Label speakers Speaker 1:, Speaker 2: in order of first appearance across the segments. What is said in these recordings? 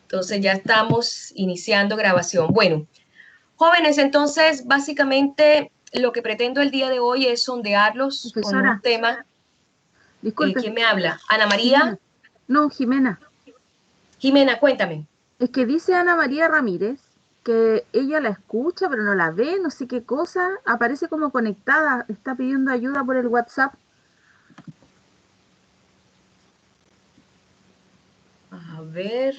Speaker 1: Entonces ya estamos iniciando grabación. Bueno, jóvenes, entonces básicamente lo que pretendo el día de hoy es sondearlos con un tema.
Speaker 2: Disculpe.
Speaker 1: ¿Quién me habla? ¿Ana María?
Speaker 2: Jimena. No, Jimena.
Speaker 1: Jimena, cuéntame.
Speaker 2: Es que dice Ana María Ramírez que ella la escucha, pero no la ve, no sé qué cosa. Aparece como conectada, está pidiendo ayuda por el WhatsApp.
Speaker 1: A ver.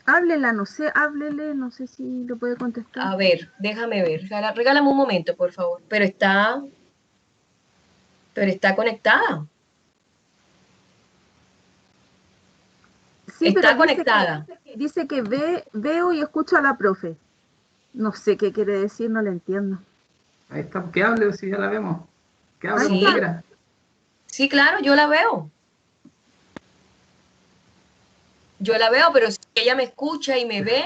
Speaker 2: Háblela, no sé, háblele, no sé si le puede contestar.
Speaker 1: A ver, déjame ver. Regálame un momento, por favor. Pero está conectada.
Speaker 2: Sí,
Speaker 1: está
Speaker 2: pero
Speaker 1: conectada.
Speaker 2: Dice que veo y escucho a la profe. No sé qué quiere decir, no le entiendo.
Speaker 3: Ahí está, que hable si ya la vemos. Que hable,
Speaker 1: Sí.
Speaker 3: compañera.
Speaker 1: Sí, claro, yo la veo. Yo la veo, pero si ella me escucha y me ve,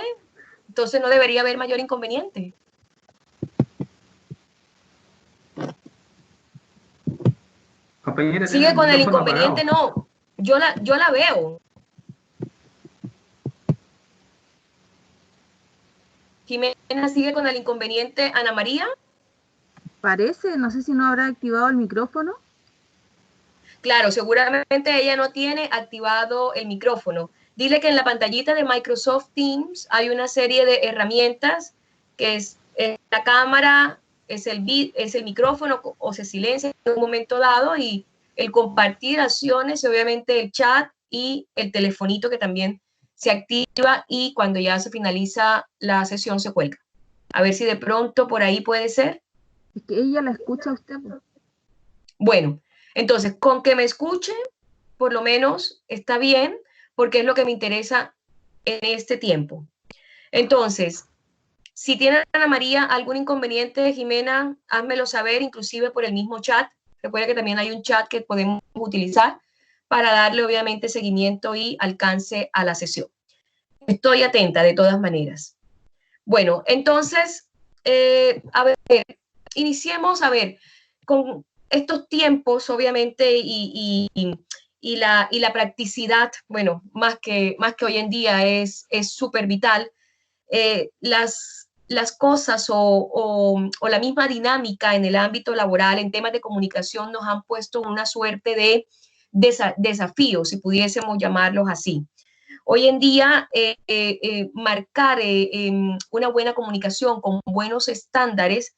Speaker 1: entonces no debería haber mayor inconveniente.
Speaker 3: Compañera,
Speaker 1: Sigue con el inconveniente,
Speaker 3: apagado.
Speaker 1: no. Yo la veo. Jimena sigue con el inconveniente. Ana María.
Speaker 2: Parece, no sé si no habrá activado el micrófono.
Speaker 1: Claro, seguramente ella no tiene activado el micrófono. Dile que en la pantallita de Microsoft Teams hay una serie de herramientas que es la cámara, es el micrófono o se silencia en un momento dado y el compartir acciones, obviamente el chat y el telefonito que también se activa y cuando ya se finaliza la sesión se cuelga. A ver si de pronto por ahí puede ser.
Speaker 2: Es que ella la escucha a usted.
Speaker 1: Bueno, entonces con que me escuche por lo menos está bien, porque es lo que me interesa en este tiempo. Entonces, si tiene Ana María algún inconveniente, Jimena, házmelo saber, inclusive por el mismo chat. Recuerda que también hay un chat que podemos utilizar para darle obviamente seguimiento y alcance a la sesión. Estoy atenta de todas maneras. Bueno, entonces, a ver, iniciemos, a ver, con estos tiempos, obviamente, y la practicidad, bueno, más que hoy en día es súper vital, las cosas o la misma dinámica en el ámbito laboral, en temas de comunicación, nos han puesto una suerte de desafíos, si pudiésemos llamarlos así. Hoy en día, marcar una buena comunicación con buenos estándares,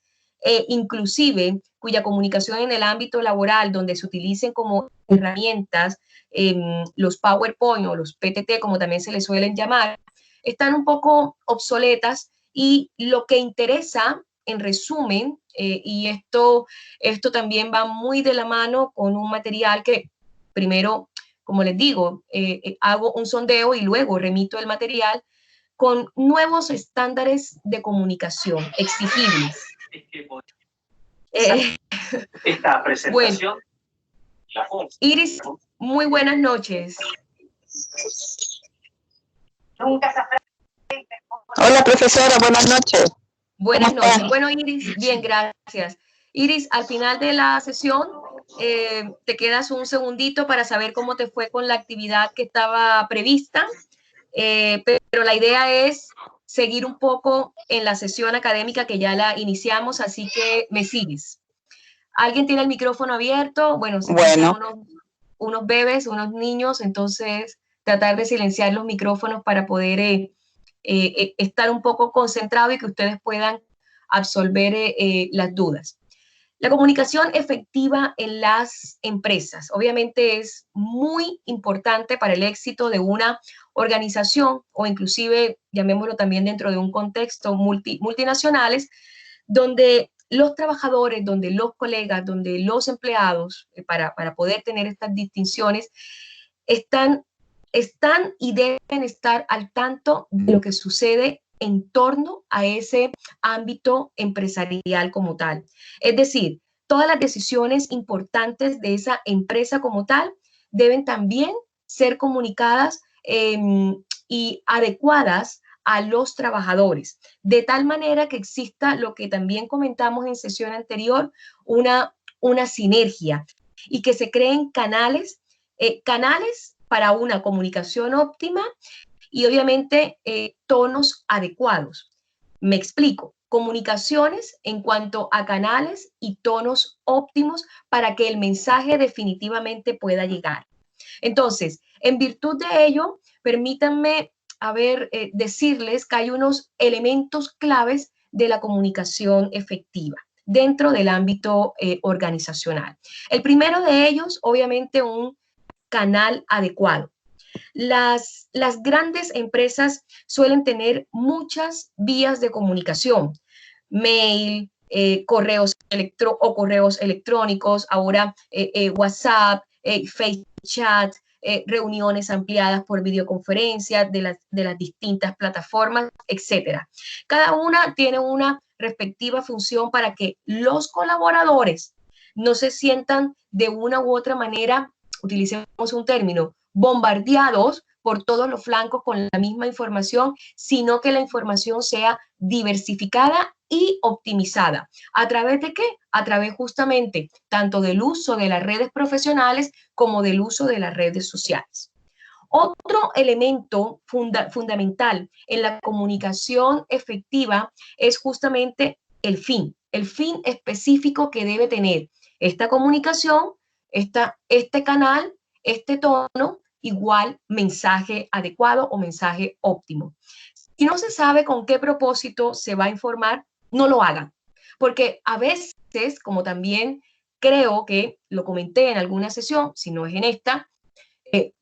Speaker 1: inclusive cuya comunicación en el ámbito laboral, donde se utilicen como herramientas los PowerPoint o los PTT, como también se les suelen llamar, están un poco obsoletas y lo que interesa, en resumen, y esto también va muy de la mano con un material que primero, como les digo, hago un sondeo y luego remito el material con nuevos estándares de comunicación exigibles.
Speaker 4: Esta presentación.
Speaker 1: Bueno, Iris, muy buenas noches.
Speaker 5: Hola, profesora, buenas noches.
Speaker 1: Buenas noches. Bueno, Iris, bien, gracias. Iris, al final de la sesión, te quedas un segundito para saber cómo te fue con la actividad que estaba prevista, pero la idea es seguir un poco en la sesión académica que ya la iniciamos, así que me sigues. ¿Alguien tiene el micrófono abierto? Bueno, se escuchan unos bebés, unos niños, entonces tratar de silenciar los micrófonos para poder estar un poco concentrado y que ustedes puedan absolver las dudas. La comunicación efectiva en las empresas obviamente es muy importante para el éxito de una organización o inclusive, llamémoslo también dentro de un contexto multinacionales, donde los trabajadores, donde los colegas, donde los empleados, para poder tener estas distinciones, están y deben estar al tanto de lo que sucede en torno a ese ámbito empresarial como tal. Es decir, todas las decisiones importantes de esa empresa como tal deben también ser comunicadas y adecuadas a los trabajadores, de tal manera que exista lo que también comentamos en sesión anterior, una sinergia y que se creen canales para una comunicación óptima y obviamente tonos adecuados. Me explico. Comunicaciones en cuanto a canales y tonos óptimos para que el mensaje definitivamente pueda llegar. Entonces, en virtud de ello, permítanme decirles que hay unos elementos claves de la comunicación efectiva dentro del ámbito organizacional. El primero de ellos, obviamente, un canal adecuado. Las grandes empresas suelen tener muchas vías de comunicación, mail, correos electrónicos, ahora WhatsApp, FaceChat, reuniones ampliadas por videoconferencia de las distintas plataformas, etcétera. Cada una tiene una respectiva función para que los colaboradores no se sientan de una u otra manera, utilicemos un término, bombardeados por todos los flancos con la misma información, sino que la información sea diversificada y optimizada. ¿A través de qué? A través justamente tanto del uso de las redes profesionales como del uso de las redes sociales. Otro elemento fundamental en la comunicación efectiva es justamente el fin específico que debe tener esta comunicación, este canal, este tono, igual mensaje adecuado o mensaje óptimo. Si no se sabe con qué propósito se va a informar, no lo hagan, porque a veces, como también creo que lo comenté en alguna sesión, si no es en esta,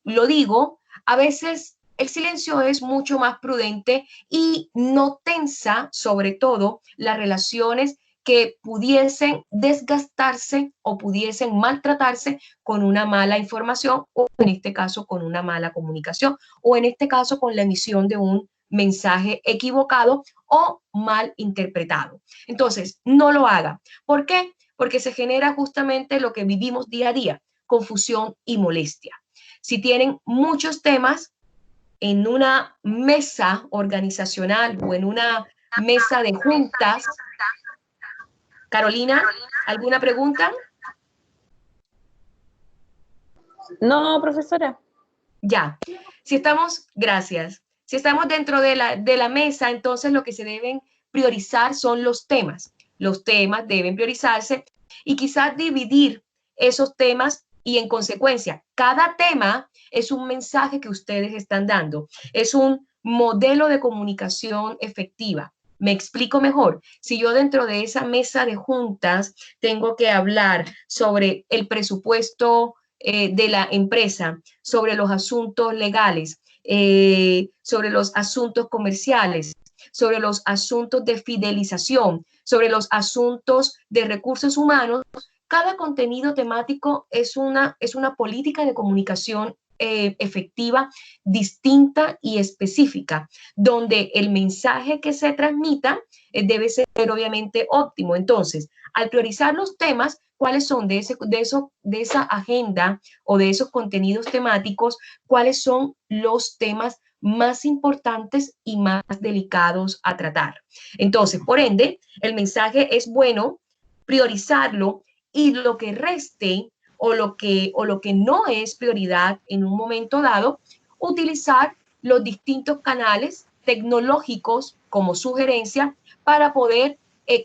Speaker 1: lo digo, a veces el silencio es mucho más prudente y no tensa, sobre todo, las relaciones que pudiesen desgastarse o pudiesen maltratarse con una mala información o en este caso con una mala comunicación o en este caso con la emisión de un mensaje equivocado o mal interpretado. Entonces, no lo haga. ¿Por qué? Porque se genera justamente lo que vivimos día a día, confusión y molestia. Si tienen muchos temas en una mesa organizacional o en una mesa de juntas. Carolina, ¿alguna pregunta?
Speaker 5: No, profesora.
Speaker 1: Ya. Gracias. Si estamos dentro de la mesa, entonces lo que se deben priorizar son los temas. Los temas deben priorizarse y quizás dividir esos temas y en consecuencia, cada tema es un mensaje que ustedes están dando. Es un modelo de comunicación efectiva. Me explico mejor. Si yo dentro de esa mesa de juntas tengo que hablar sobre el presupuesto de la empresa, sobre los asuntos legales, sobre los asuntos comerciales, sobre los asuntos de fidelización, sobre los asuntos de recursos humanos, cada contenido temático es una política de comunicación efectiva, distinta y específica, donde el mensaje que se transmita debe ser obviamente óptimo. Entonces, al priorizar los temas, ¿cuáles son de esa agenda o de esos contenidos temáticos? ¿Cuáles son los temas más importantes y más delicados a tratar? Entonces, por ende, el mensaje es bueno priorizarlo y lo que reste o lo que no es prioridad en un momento dado, utilizar los distintos canales tecnológicos como sugerencia para poder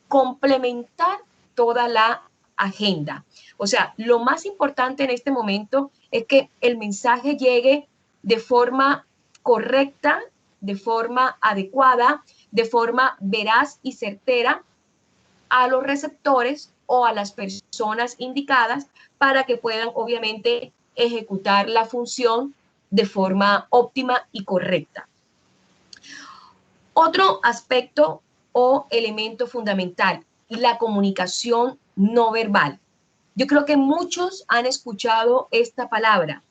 Speaker 1: complementar toda la agenda. O sea, lo más importante en este momento es que el mensaje llegue de forma correcta, de forma adecuada, de forma veraz y certera a los receptores o a las personas indicadas para que puedan obviamente ejecutar la función de forma óptima y correcta. Otro aspecto o elemento fundamental, la comunicación no verbal. Yo creo que muchos han escuchado esta palabra.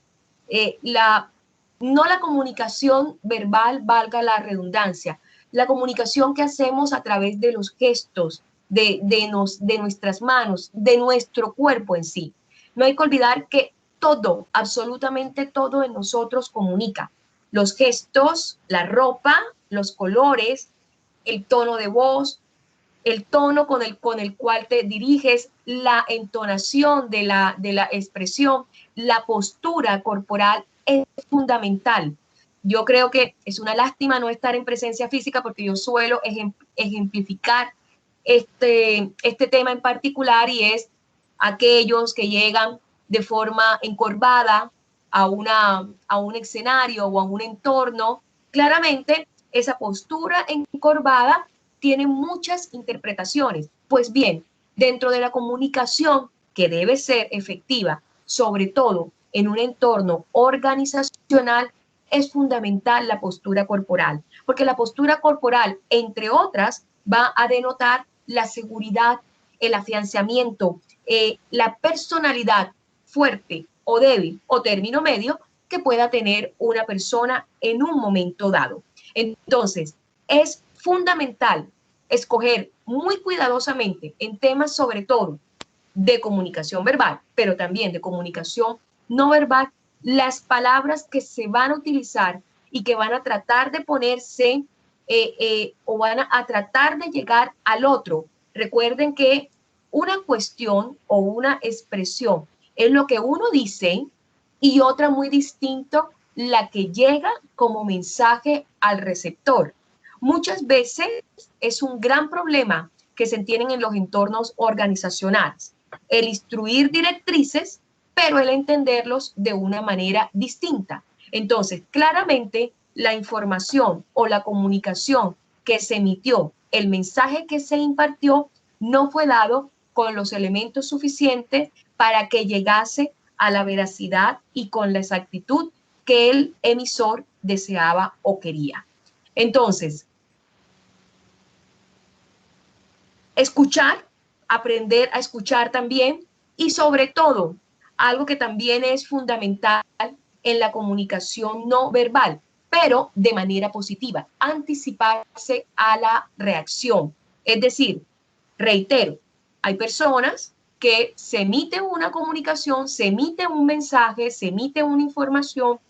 Speaker 1: No la comunicación verbal, valga la redundancia, la comunicación que hacemos a través de los gestos, de nuestras manos, de nuestro cuerpo en sí. No hay que olvidar que todo, absolutamente todo en nosotros comunica. Los gestos, la ropa, los colores, el tono de voz, el tono con el cual te diriges, la entonación de la expresión, la postura corporal es fundamental Yo creo que es una lástima no estar en presencia física porque yo suelo ejemplificar este tema en particular, y es aquellos que llegan de forma encorvada a un escenario o a un entorno. Claramente, esa postura encorvada tiene muchas interpretaciones. Pues bien, dentro de la comunicación, que debe ser efectiva, sobre todo en un entorno organizacional, es fundamental la postura corporal, porque la postura corporal, entre otras, va a denotar la seguridad, el afianzamiento, la personalidad fuerte o débil o término medio que pueda tener una persona en un momento dado. Entonces, es fundamental escoger muy cuidadosamente en temas sobre todo de comunicación verbal, pero también de comunicación no verbal, las palabras que se van a utilizar y que van a tratar de ponerse o van a tratar de llegar al otro. Recuerden que una cuestión o una expresión es lo que uno dice y otra muy distinto la que llega como mensaje al receptor. Muchas veces es un gran problema que se tienen en los entornos organizacionales, el instruir directrices, pero el entenderlos de una manera distinta. Entonces, claramente, la información o la comunicación que se emitió, el mensaje que se impartió, no fue dado con los elementos suficientes para que llegase a la veracidad y con la exactitud que el emisor deseaba o quería. Entonces, escuchar, aprender a escuchar también, y sobre todo, algo que también es fundamental en la comunicación no verbal, pero de manera positiva, anticiparse a la reacción. Es decir, reitero, hay personas que se emite una comunicación, se emite un mensaje, se emite una información,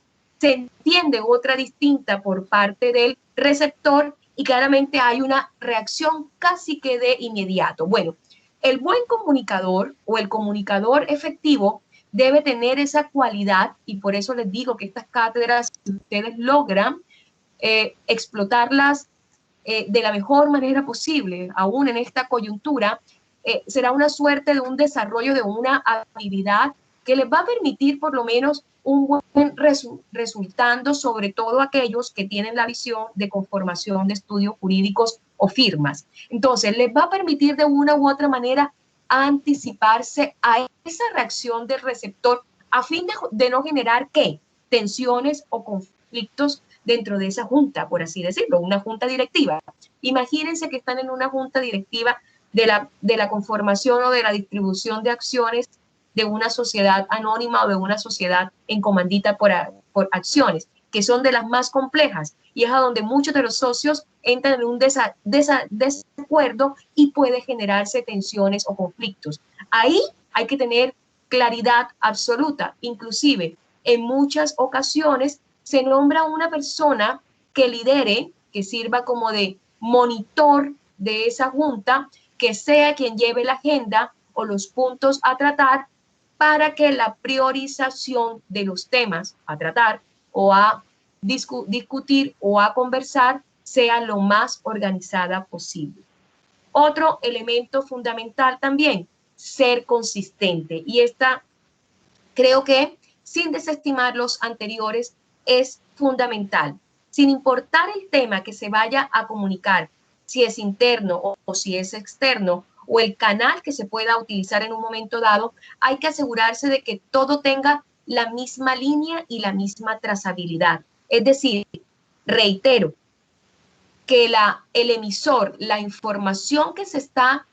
Speaker 1: se entiende otra distinta por parte del receptor y claramente hay una reacción casi que de inmediato. Bueno, el buen comunicador o el comunicador efectivo debe tener esa cualidad, y por eso les digo que estas cátedras, si ustedes logran explotarlas de la mejor manera posible, aún en esta coyuntura, será una suerte de un desarrollo de una habilidad que les va a permitir por lo menos un buen resultando, sobre todo aquellos que tienen la visión de conformación de estudios jurídicos o firmas. Entonces, les va a permitir de una u otra manera anticiparse a esa reacción del receptor a fin de no generar, ¿qué? Tensiones o conflictos dentro de esa junta, por así decirlo, una junta directiva. Imagínense que están en una junta directiva de la conformación o de la distribución de acciones de una sociedad anónima o de una sociedad en comandita por acciones, que son de las más complejas, y es a donde muchos de los socios entran en un desacuerdo y puede generarse tensiones o conflictos. Ahí hay que tener claridad absoluta. Inclusive, en muchas ocasiones se nombra una persona que lidere, que sirva como de monitor de esa junta, que sea quien lleve la agenda o los puntos a tratar para que la priorización de los temas a tratar o a discutir o a conversar sea lo más organizada posible. Otro elemento fundamental también, ser consistente. Y esta, creo que, sin desestimar los anteriores, es fundamental. Sin importar el tema que se vaya a comunicar, si es interno o si es externo, o el canal que se pueda utilizar en un momento dado, hay que asegurarse de que todo tenga la misma línea y la misma trazabilidad. Es decir, reitero, que el emisor, la información que se está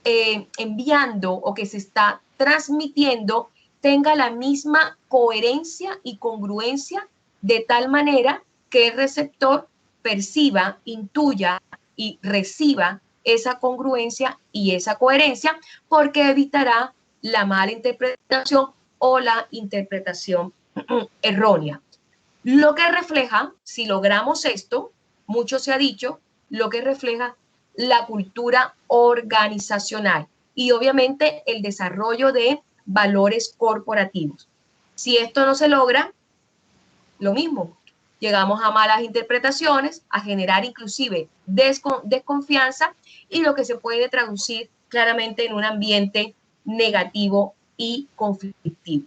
Speaker 1: enviando o que se está transmitiendo, tenga la misma coherencia y congruencia, de tal manera que el receptor perciba, intuya y reciba esa congruencia y esa coherencia, porque evitará la mala interpretación o la interpretación errónea. Lo que refleja, si logramos esto, mucho se ha dicho, lo que refleja la cultura organizacional y obviamente el desarrollo de valores corporativos. Si esto no se logra, lo mismo, llegamos a malas interpretaciones, a generar inclusive desconfianza y lo que se puede traducir claramente en un ambiente negativo y conflictivo.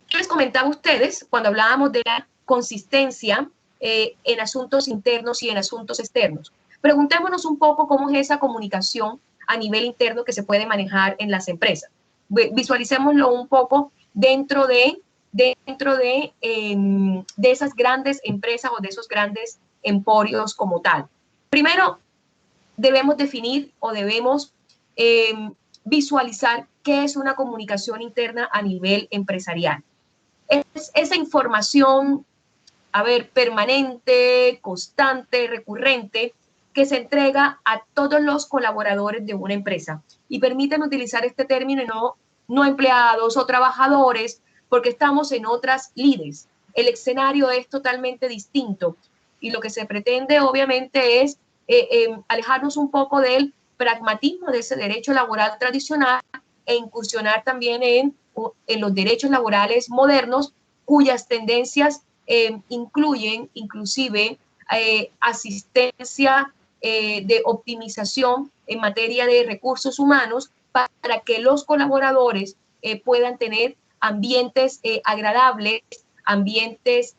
Speaker 1: Yo les comentaba a ustedes cuando hablábamos de la consistencia en asuntos internos y en asuntos externos. Preguntémonos un poco cómo es esa comunicación a nivel interno que se puede manejar en las empresas. Visualicémoslo un poco dentro de esas grandes empresas o de esos grandes emporios como tal. Primero, debemos definir o debemos visualizar qué es una comunicación interna a nivel empresarial. Es esa información, permanente, constante, recurrente, que se entrega a todos los colaboradores de una empresa. Y permítanme utilizar este término y no empleados o trabajadores, porque estamos en otras lides. El escenario es totalmente distinto. Y lo que se pretende, obviamente, es alejarnos un poco del pragmatismo de ese derecho laboral tradicional e incursionar también en los derechos laborales modernos, cuyas tendencias incluyen inclusive asistencia de optimización en materia de recursos humanos para que los colaboradores puedan tener ambientes agradables, ambientes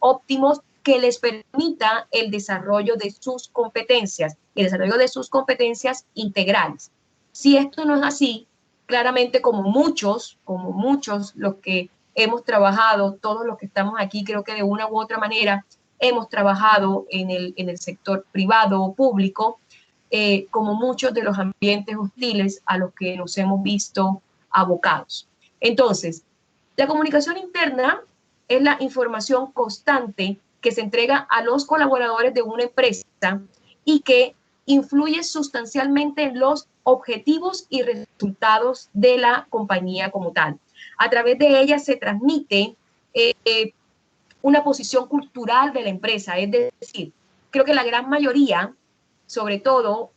Speaker 1: óptimos que les permita el desarrollo de sus competencias, el desarrollo de sus competencias integrales. Si esto no es así, claramente como muchos los que hemos trabajado, todos los que estamos aquí, creo que de una u otra manera hemos trabajado en el sector privado o público, como muchos de los ambientes hostiles a los que nos hemos visto abocados. Entonces, la comunicación interna es la información constante que se entrega a los colaboradores de una empresa y que influye sustancialmente en los objetivos y resultados de la compañía como tal. A través de ella se transmite una posición cultural de la empresa, es decir, creo que la gran mayoría, sobre todo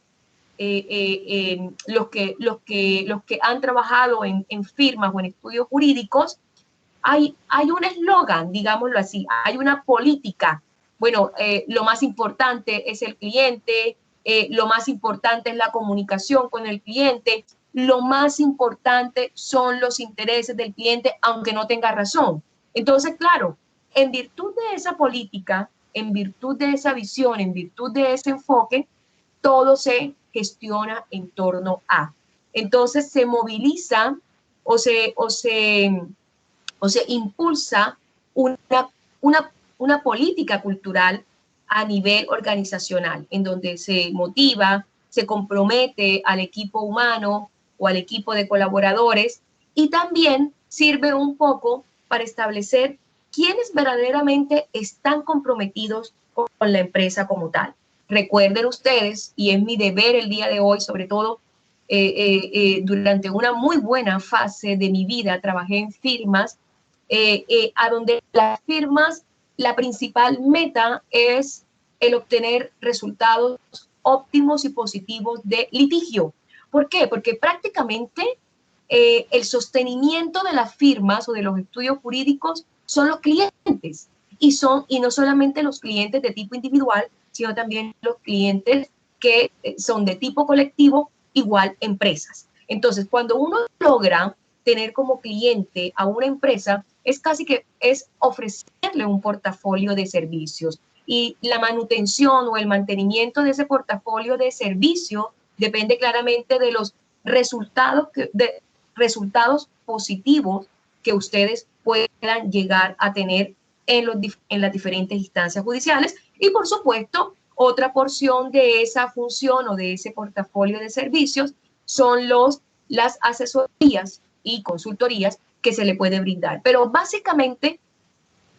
Speaker 1: los que han trabajado en firmas o en estudios jurídicos, hay un eslogan, digámoslo así, hay una política. Bueno, lo más importante es el cliente, lo más importante es la comunicación con el cliente, lo más importante son los intereses del cliente, aunque no tenga razón. Entonces, claro, en virtud de esa política, en virtud de esa visión, en virtud de ese enfoque, todo se gestiona en torno a. Entonces se moviliza o se impulsa una política cultural a nivel organizacional, en donde se motiva, se compromete al equipo humano o al equipo de colaboradores y también sirve un poco para establecer quiénes verdaderamente están comprometidos con la empresa como tal. Recuerden ustedes, y es mi deber el día de hoy, sobre todo durante una muy buena fase de mi vida, trabajé en firmas, a donde las firmas, la principal meta es el obtener resultados óptimos y positivos de litigio. ¿Por qué? Porque prácticamente el sostenimiento de las firmas o de los estudios jurídicos son los clientes y no solamente los clientes de tipo individual, sino también los clientes que son de tipo colectivo, igual empresas. Entonces, cuando uno logra tener como cliente a una empresa, es casi que es ofrecerle un portafolio de servicios y la manutención o el mantenimiento de ese portafolio de servicios depende claramente de los resultados positivos que ustedes puedan llegar a tener en las diferentes instancias judiciales y, por supuesto, otra porción de esa función o de ese portafolio de servicios son las asesorías y consultorías que se le puede brindar. Pero básicamente,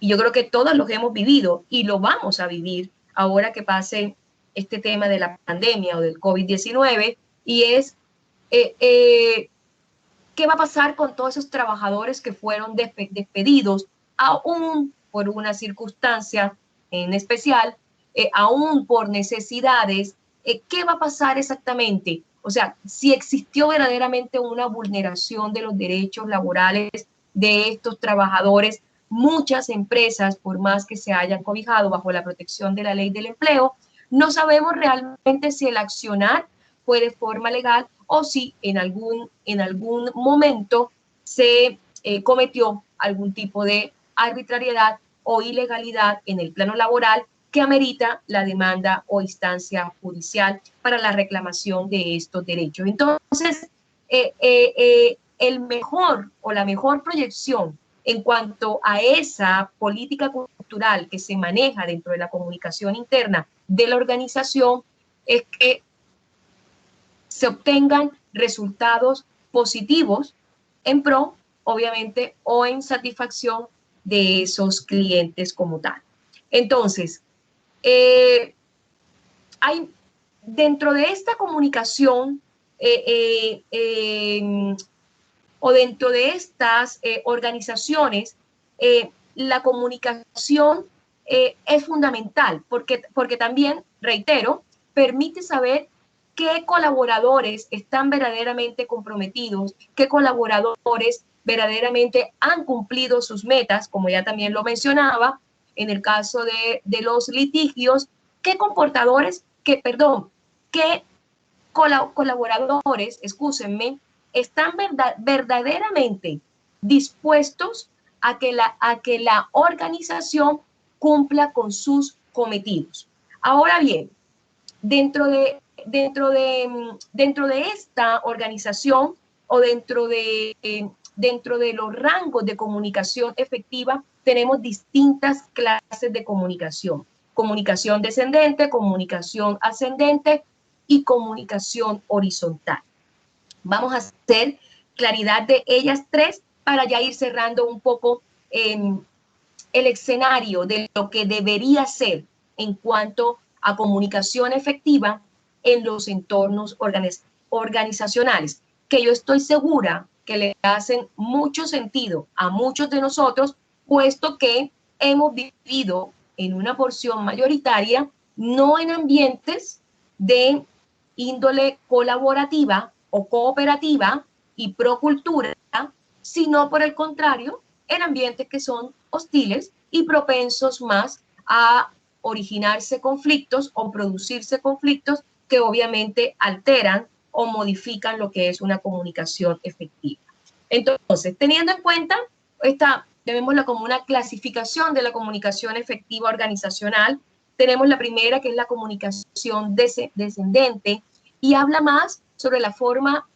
Speaker 1: y yo creo que todos los hemos vivido y lo vamos a vivir ahora que pase este tema de la pandemia o del COVID-19, y es ¿qué va a pasar con todos esos trabajadores que fueron despedidos, aún por una circunstancia en especial, aún por necesidades? ¿Qué va a pasar exactamente? O sea, si existió verdaderamente una vulneración de los derechos laborales de estos trabajadores. Muchas empresas, por más que se hayan cobijado bajo la protección de la ley del empleo, no sabemos realmente si el accionar fue de forma legal o si en algún momento se cometió algún tipo de arbitrariedad o ilegalidad en el plano laboral que amerita la demanda o instancia judicial para la reclamación de estos derechos. Entonces, el mejor o la mejor proyección en cuanto a esa política cultural que se maneja dentro de la comunicación interna de la organización es que se obtengan resultados positivos en pro, obviamente, o en satisfacción de esos clientes como tal. Entonces, hay dentro de esta comunicación o dentro de estas organizaciones, la comunicación es fundamental porque también, reitero, permite saber qué colaboradores están verdaderamente comprometidos, qué colaboradores verdaderamente han cumplido sus metas, como ya también lo mencionaba, en el caso de los litigios, qué colaboradores, excúsenme, están verdaderamente dispuestos a que la organización cumpla con sus cometidos. Ahora bien, dentro de esta organización o dentro de los rangos de comunicación efectiva, tenemos distintas clases de comunicación. Comunicación descendente, comunicación ascendente y comunicación horizontal. Vamos a hacer claridad de ellas tres para ya ir cerrando un poco el escenario de lo que debería ser en cuanto a comunicación efectiva en los entornos organizacionales, que yo estoy segura que le hacen mucho sentido a muchos de nosotros, puesto que hemos vivido en una porción mayoritaria, no en ambientes de índole colaborativa o cooperativa y procultura, sino por el contrario, en ambientes que son hostiles y propensos más a originarse conflictos o producirse conflictos que obviamente alteran o modifican lo que es una comunicación efectiva. Entonces, teniendo en cuenta llamémosla como una clasificación de la comunicación efectiva organizacional, tenemos la primera, que es la comunicación descendente, y habla más sobre la forma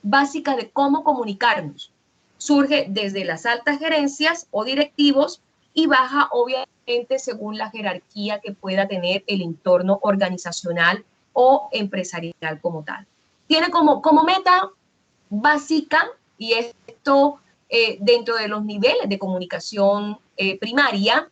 Speaker 1: básica de cómo comunicarnos. Surge desde las altas gerencias o directivos y baja obviamente según la jerarquía que pueda tener el entorno organizacional o empresarial como tal. Tiene como meta básica, y esto dentro de los niveles de comunicación primaria,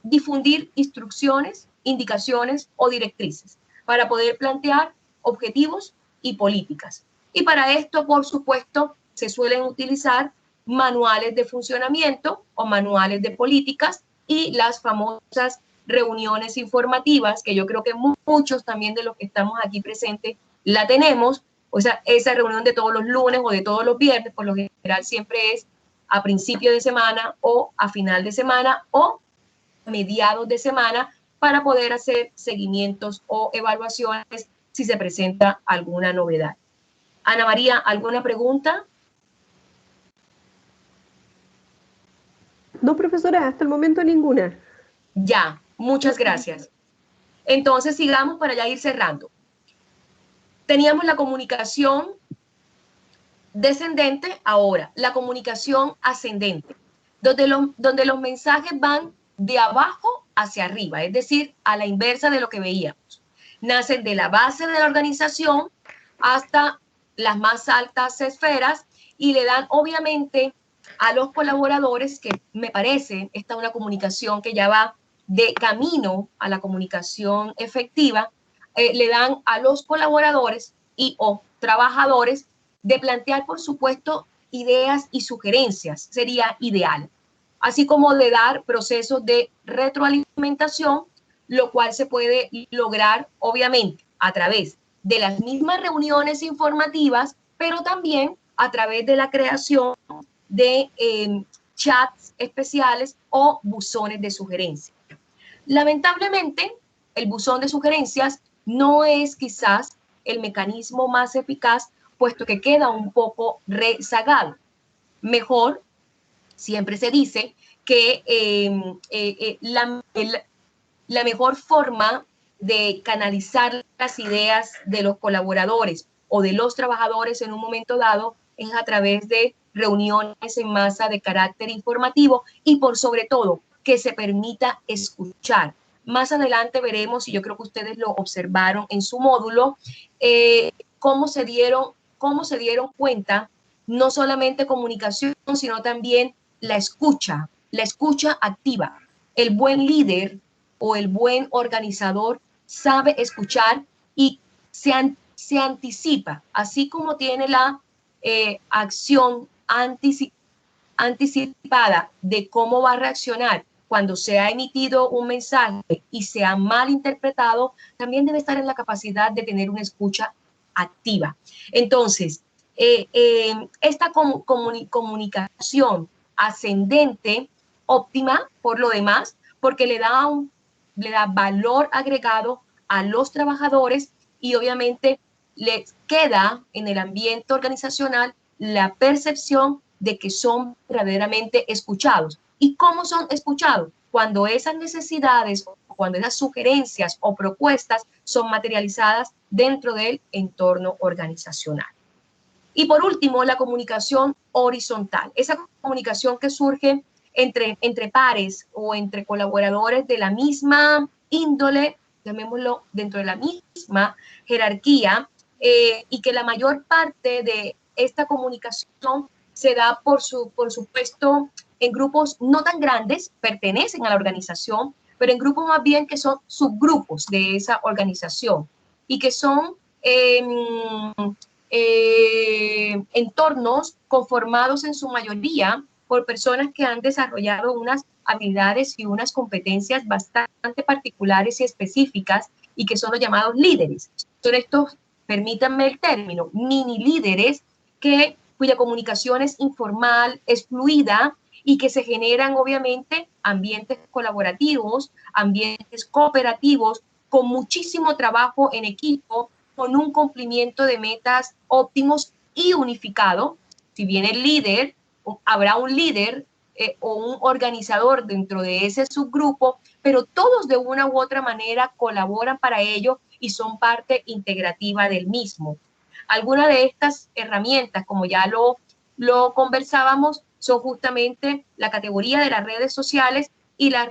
Speaker 1: difundir instrucciones, indicaciones o directrices para poder plantear objetivos y políticas. Y para esto, por supuesto, se suelen utilizar manuales de funcionamiento o manuales de políticas y las famosas reuniones informativas, que yo creo que muchos también de los que estamos aquí presentes la tenemos. O sea, esa reunión de todos los lunes o de todos los viernes, por lo general siempre es a principio de semana o a final de semana o a mediados de semana, para poder hacer seguimientos o evaluaciones si se presenta alguna novedad. Ana María, ¿alguna pregunta?
Speaker 6: No, profesora, hasta el momento ninguna.
Speaker 1: Ya, muchas gracias. Entonces sigamos para ya ir cerrando. Teníamos la comunicación descendente, ahora la comunicación ascendente, donde los mensajes van de abajo hacia arriba, es decir, a la inversa de lo que veíamos. Nacen de la base de la organización hasta las más altas esferas y le dan obviamente a los colaboradores, que me parece esta una comunicación que ya va de camino a la comunicación efectiva, le dan a los colaboradores y o trabajadores de plantear, por supuesto, ideas y sugerencias, sería ideal, así como de dar procesos de retroalimentación, lo cual se puede lograr, obviamente, a través de las mismas reuniones informativas, pero también a través de la creación de chats especiales o buzones de sugerencias. Lamentablemente, el buzón de sugerencias no es quizás el mecanismo más eficaz, puesto que queda un poco rezagado. Mejor, siempre se dice que la mejor forma de canalizar las ideas de los colaboradores o de los trabajadores en un momento dado es a través de reuniones en masa de carácter informativo y por sobre todo que se permita escuchar. Más adelante veremos, y yo creo que ustedes lo observaron en su módulo, cómo se dieron cuenta, no solamente comunicación, sino también la escucha activa. El buen líder o el buen organizador sabe escuchar y se anticipa, así como tiene la acción anticipada de cómo va a reaccionar cuando se ha emitido un mensaje y se ha mal interpretado, también debe estar en la capacidad de tener una escucha activa. Entonces, esta comunicación ascendente, óptima por lo demás, porque le da valor agregado a los trabajadores y obviamente les queda en el ambiente organizacional la percepción de que son verdaderamente escuchados. ¿Y cómo son escuchados? Cuando esas necesidades, cuando esas sugerencias o propuestas son materializadas dentro del entorno organizacional. Y por último, la comunicación horizontal. Esa comunicación que surge entre pares o entre colaboradores de la misma índole, llamémoslo dentro de la misma jerarquía, y que la mayor parte de esta comunicación se da, por supuesto, en grupos no tan grandes, pertenecen a la organización, pero en grupos más bien que son subgrupos de esa organización y que son entornos conformados en su mayoría por personas que han desarrollado unas habilidades y unas competencias bastante particulares y específicas y que son los llamados líderes. Son estos, permítanme el término, mini líderes cuya comunicación es informal, es fluida y que se generan obviamente ambientes colaborativos, ambientes cooperativos, con muchísimo trabajo en equipo, con un cumplimiento de metas óptimos y unificado. Si bien el líder, habrá un líder o un organizador dentro de ese subgrupo, pero todos de una u otra manera colaboran para ello y son parte integrativa del mismo. Algunas de estas herramientas, como ya lo conversábamos, son justamente la categoría de las redes sociales y las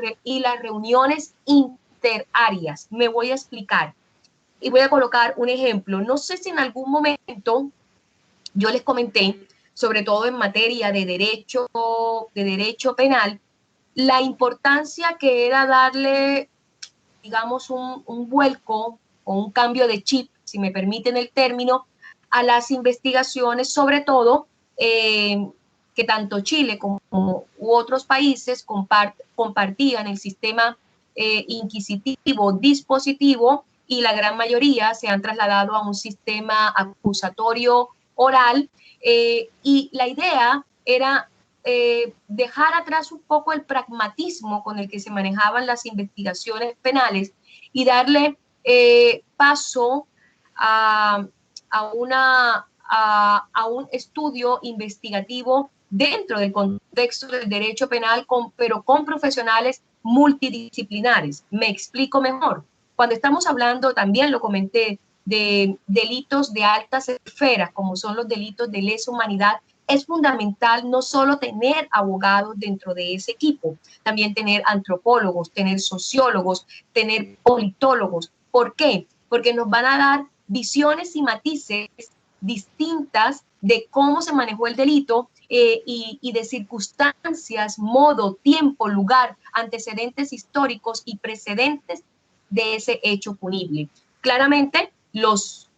Speaker 1: reuniones interáreas. Me voy a explicar y voy a colocar un ejemplo. No sé si en algún momento yo les comenté, sobre todo en materia de derecho penal, la importancia que era darle, digamos, un vuelco o un cambio de chip, si me permiten el término, a las investigaciones, sobre todo que tanto Chile como u otros países compartían el sistema inquisitivo dispositivo y la gran mayoría se han trasladado a un sistema acusatorio oral y la idea era dejar atrás un poco el pragmatismo con el que se manejaban las investigaciones penales y darle paso a un estudio investigativo dentro del contexto del derecho penal, pero con profesionales multidisciplinares. Me explico mejor. Cuando estamos hablando, también lo comenté, de delitos de altas esferas, como son los delitos de lesa humanidad, es fundamental no solo tener abogados dentro de ese equipo, también tener antropólogos, tener sociólogos, tener politólogos. ¿Por qué? Porque nos van a dar visiones y matices distintas de cómo se manejó el delito y de circunstancias, modo, tiempo, lugar, antecedentes históricos y precedentes de ese hecho punible. Claramente, los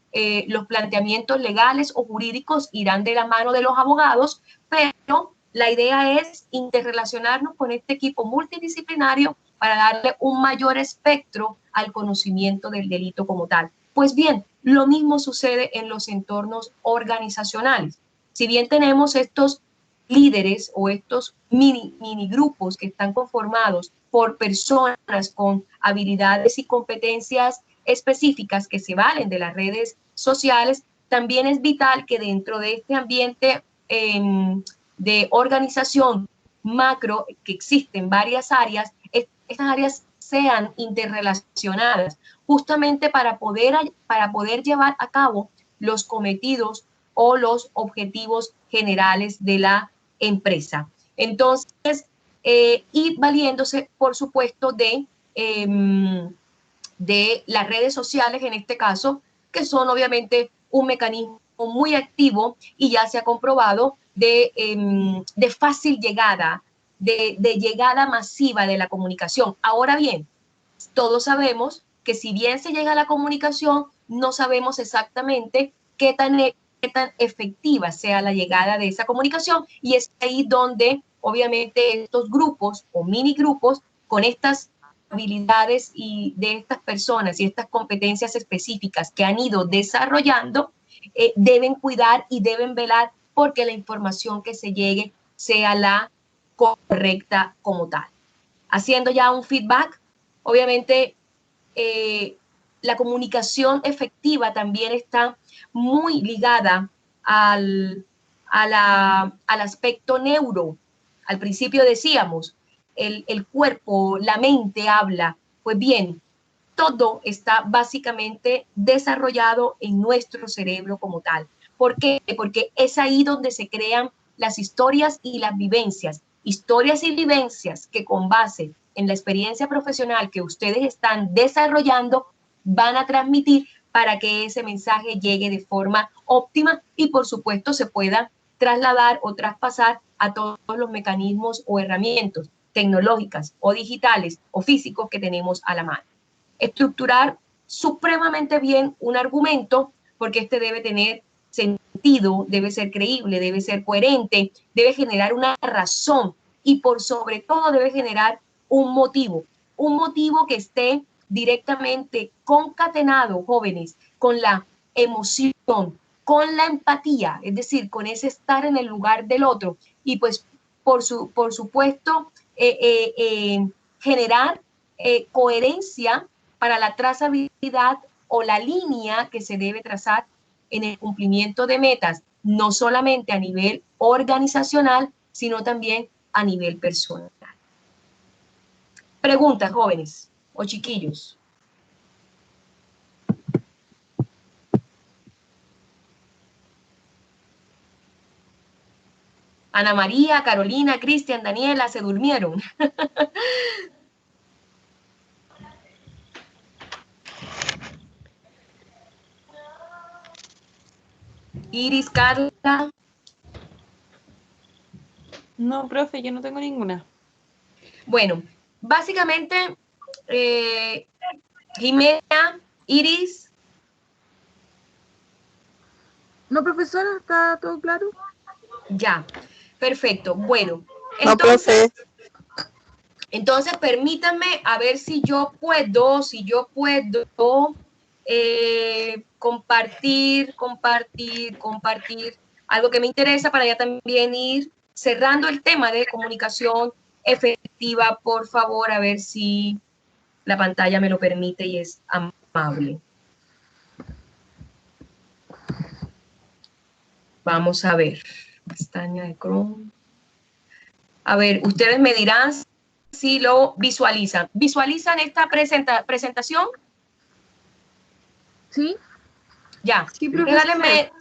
Speaker 1: planteamientos legales o jurídicos irán de la mano de los abogados, pero la idea es interrelacionarnos con este equipo multidisciplinario para darle un mayor espectro al conocimiento del delito como tal. Pues bien, lo mismo sucede en los entornos organizacionales. Si bien tenemos estos líderes o estos mini grupos que están conformados por personas con habilidades y competencias específicas que se valen de las redes sociales, también es vital que dentro de este ambiente de organización macro, que existen varias áreas, estas áreas sean interrelacionadas, justamente para poder llevar a cabo los cometidos o los objetivos generales de la empresa. Entonces, y valiéndose, por supuesto, de las redes sociales, en este caso, que son obviamente un mecanismo muy activo y ya se ha comprobado de fácil llegada, de llegada masiva de la comunicación. Ahora bien, todos sabemos que si bien se llega a la comunicación, no sabemos exactamente qué tan efectiva sea la llegada de esa comunicación, y es ahí donde obviamente estos grupos o mini grupos con estas habilidades y de estas personas y estas competencias específicas que han ido desarrollando, deben cuidar y deben velar porque la información que se llegue sea la correcta como tal. Haciendo ya un feedback, obviamente la comunicación efectiva también está muy ligada al aspecto neuro. Al principio decíamos, el cuerpo, la mente habla. Pues bien, todo está básicamente desarrollado en nuestro cerebro como tal. ¿Por qué? Porque es ahí donde se crean las historias y las vivencias. Historias y vivencias que con base en la experiencia profesional que ustedes están desarrollando van a transmitir para que ese mensaje llegue de forma óptima y por supuesto se pueda trasladar o traspasar a todos los mecanismos o herramientas tecnológicas o digitales o físicos que tenemos a la mano. Estructurar supremamente bien un argumento, porque este debe tener sentido, debe ser creíble, debe ser coherente, debe generar una razón y por sobre todo debe generar un motivo que esté directamente concatenado, jóvenes, con la emoción, con la empatía, es decir, con ese estar en el lugar del otro y pues por supuesto generar coherencia para la trazabilidad o la línea que se debe trazar en el cumplimiento de metas, no solamente a nivel organizacional, sino también a nivel personal. Preguntas, jóvenes o chiquillos. Ana María, Carolina, Cristian, Daniela, se durmieron. Iris, Carla.
Speaker 5: No, profe, yo no tengo ninguna.
Speaker 1: Bueno, básicamente, Jimena, Iris.
Speaker 2: No, profesora, ¿está todo claro?
Speaker 1: Ya, perfecto. Bueno,
Speaker 7: No, profe.
Speaker 1: entonces permítanme a ver si yo puedo compartir algo que me interesa para ya también ir cerrando el tema de comunicación efectiva. Por favor, a ver si la pantalla me lo permite y es amable. Vamos a ver. Pestaña de Chrome. A ver, ustedes me dirán si lo visualizan. ¿Visualizan esta presentación?
Speaker 2: Sí.
Speaker 1: Ya.
Speaker 6: Sí, profesora.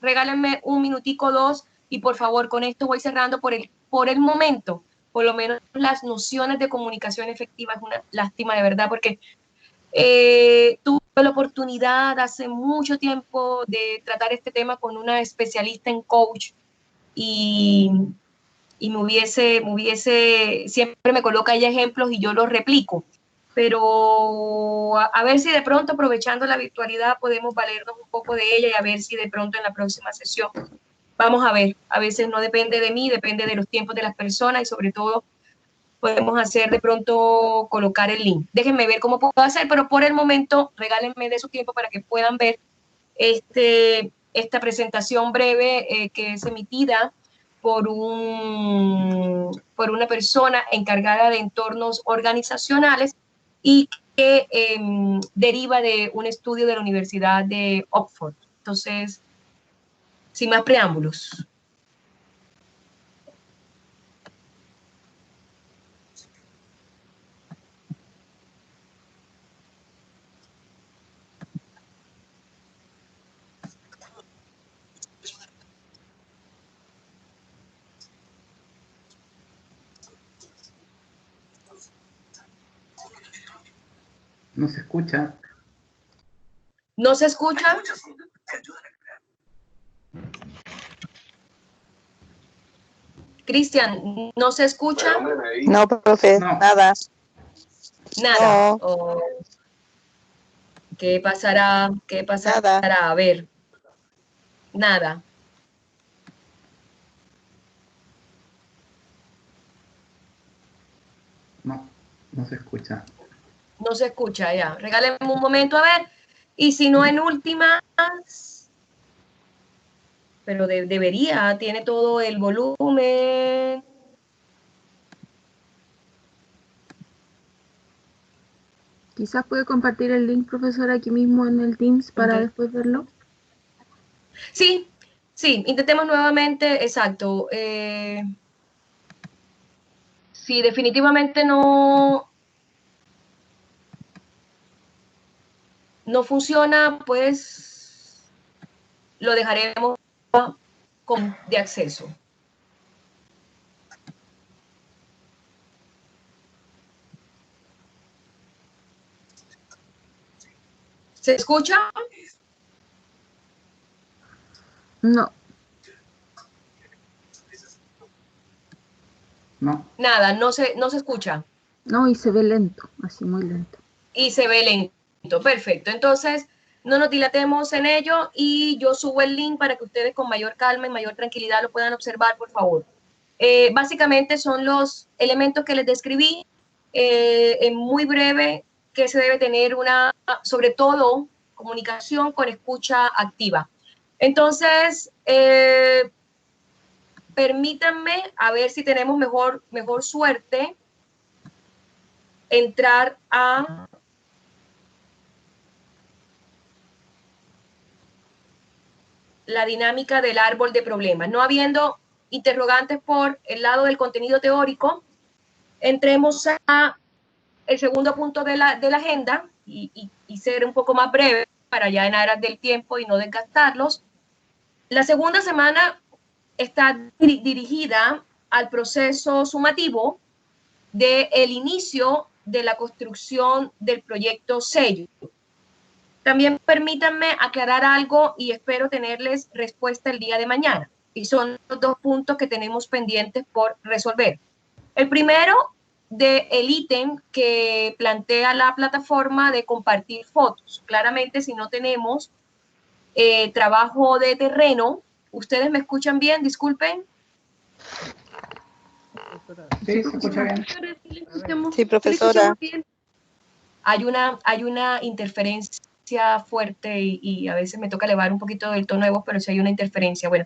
Speaker 1: Regálenme un minutico, dos, y por favor, con esto voy cerrando por el momento. Por lo menos las nociones de comunicación efectiva es una lástima de verdad, porque tuve la oportunidad hace mucho tiempo de tratar este tema con una especialista en coach y me hubiese, siempre me coloca ella ejemplos y yo los replico, pero a ver si de pronto aprovechando la virtualidad podemos valernos un poco de ella y a ver si de pronto en la próxima sesión, vamos a ver, a veces no depende de mí, depende de los tiempos de las personas y sobre todo podemos hacer de pronto colocar el link. Déjenme ver cómo puedo hacer, pero por el momento regálenme de su tiempo para que puedan ver esta presentación breve que es emitida por una persona encargada de entornos organizacionales y que deriva de un estudio de la Universidad de Oxford. Entonces, sin más preámbulos.
Speaker 3: No se escucha.
Speaker 1: ¿No se escucha? Cristian, ¿no se escucha?
Speaker 5: No, profe,
Speaker 3: No.
Speaker 5: nada.
Speaker 1: Nada.
Speaker 5: No.
Speaker 1: Oh. ¿Qué pasará? ¿Qué pasará?
Speaker 5: Nada.
Speaker 1: A ver. Nada.
Speaker 3: No, no se escucha.
Speaker 1: No se escucha ya. Regálenme un momento a ver. Y si no en últimas, pero debería, tiene todo el volumen.
Speaker 2: Quizás puede compartir el link, profesor, aquí mismo en el Teams para después verlo.
Speaker 1: Sí, sí, intentemos nuevamente, exacto. Si definitivamente no funciona, pues lo dejaremos de acceso. ¿Se escucha?
Speaker 2: No.
Speaker 3: No.
Speaker 1: Nada, no se escucha.
Speaker 2: No, y se ve lento, así muy lento.
Speaker 1: Y se ve lento, perfecto. Entonces, no nos dilatemos en ello y yo subo el link para que ustedes con mayor calma y mayor tranquilidad lo puedan observar, por favor. Básicamente son los elementos que les describí, en muy breve, que se debe tener sobre todo, comunicación con escucha activa. Entonces, permítanme, a ver si tenemos mejor suerte, entrar a la dinámica del árbol de problemas. No habiendo interrogantes por el lado del contenido teórico, entremos a el segundo punto de la agenda y ser un poco más breve para ya en aras del tiempo y no desgastarlos. La segunda semana está dirigida al proceso sumativo del inicio de la construcción del proyecto Sello. También permítanme aclarar algo y espero tenerles respuesta el día de mañana. Y son los dos puntos que tenemos pendientes por resolver. El primero, del ítem que plantea la plataforma de compartir fotos. Claramente, si no tenemos trabajo de terreno, ¿ustedes me escuchan bien? Disculpen.
Speaker 3: Sí, se escucha bien.
Speaker 5: Sí, profesora.
Speaker 1: Hay una interferencia fuerte y a veces me toca elevar un poquito el tono de voz, pero sí hay una interferencia. Bueno,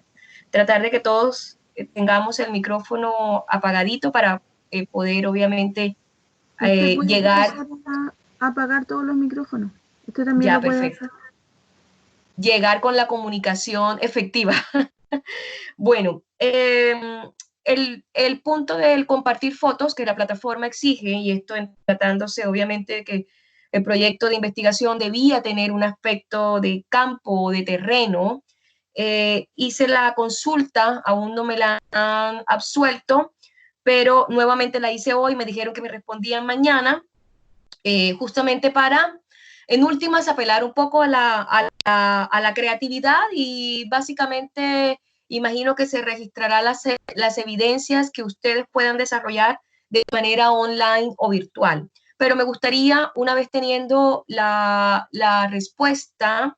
Speaker 1: tratar de que todos tengamos el micrófono apagadito para poder, obviamente, llegar
Speaker 2: a apagar todos los micrófonos. Usted también
Speaker 1: ya,
Speaker 2: lo puede
Speaker 1: perfecto.
Speaker 2: hacer.
Speaker 1: Llegar con la comunicación efectiva. Bueno, el punto del compartir fotos que la plataforma exige, y esto tratándose obviamente de que el proyecto de investigación debía tener un aspecto de campo, de terreno, hice la consulta, aún no me la han absuelto, pero nuevamente la hice hoy, me dijeron que me respondían mañana, justamente para, en últimas, apelar un poco a la creatividad y básicamente imagino que se registrará las evidencias que ustedes puedan desarrollar de manera online o virtual. Pero me gustaría, una vez teniendo la respuesta,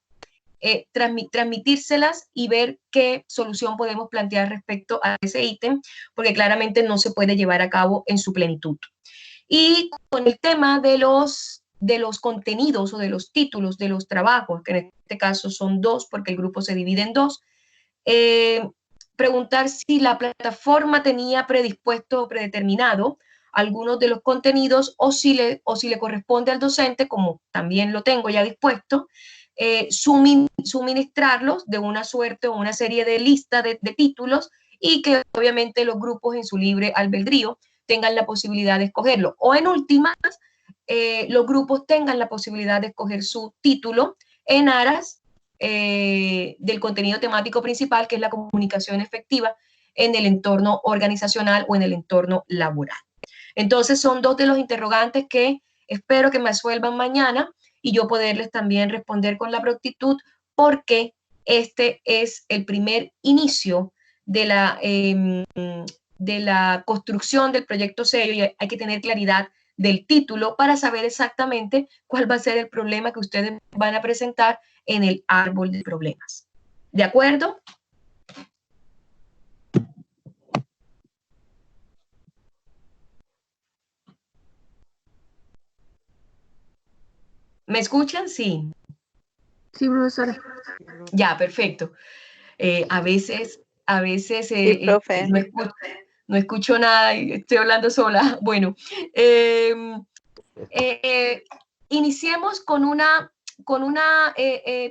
Speaker 1: transmitírselas y ver qué solución podemos plantear respecto a ese ítem, porque claramente no se puede llevar a cabo en su plenitud. Y con el tema de los contenidos o de los títulos de los trabajos, que en este caso son dos porque el grupo se divide en dos, preguntar si la plataforma tenía predispuesto o predeterminado algunos de los contenidos o si le corresponde al docente, como también lo tengo ya dispuesto, suministrarlos de una suerte o una serie de lista de títulos y que obviamente los grupos en su libre albedrío tengan la posibilidad de escogerlo. O en últimas, los grupos tengan la posibilidad de escoger su título en aras del contenido temático principal, que es la comunicación efectiva en el entorno organizacional o en el entorno laboral. Entonces son dos de los interrogantes que espero que me resuelvan mañana y yo poderles también responder con la prontitud, porque este es el primer inicio de la construcción del proyecto sello y hay que tener claridad del título para saber exactamente cuál va a ser el problema que ustedes van a presentar en el árbol de problemas. ¿De acuerdo? ¿Me escuchan? Sí.
Speaker 2: Sí, profesora.
Speaker 1: Ya, perfecto. A veces
Speaker 5: Sí, profe.
Speaker 1: no escucho nada y estoy hablando sola. Bueno, iniciemos con una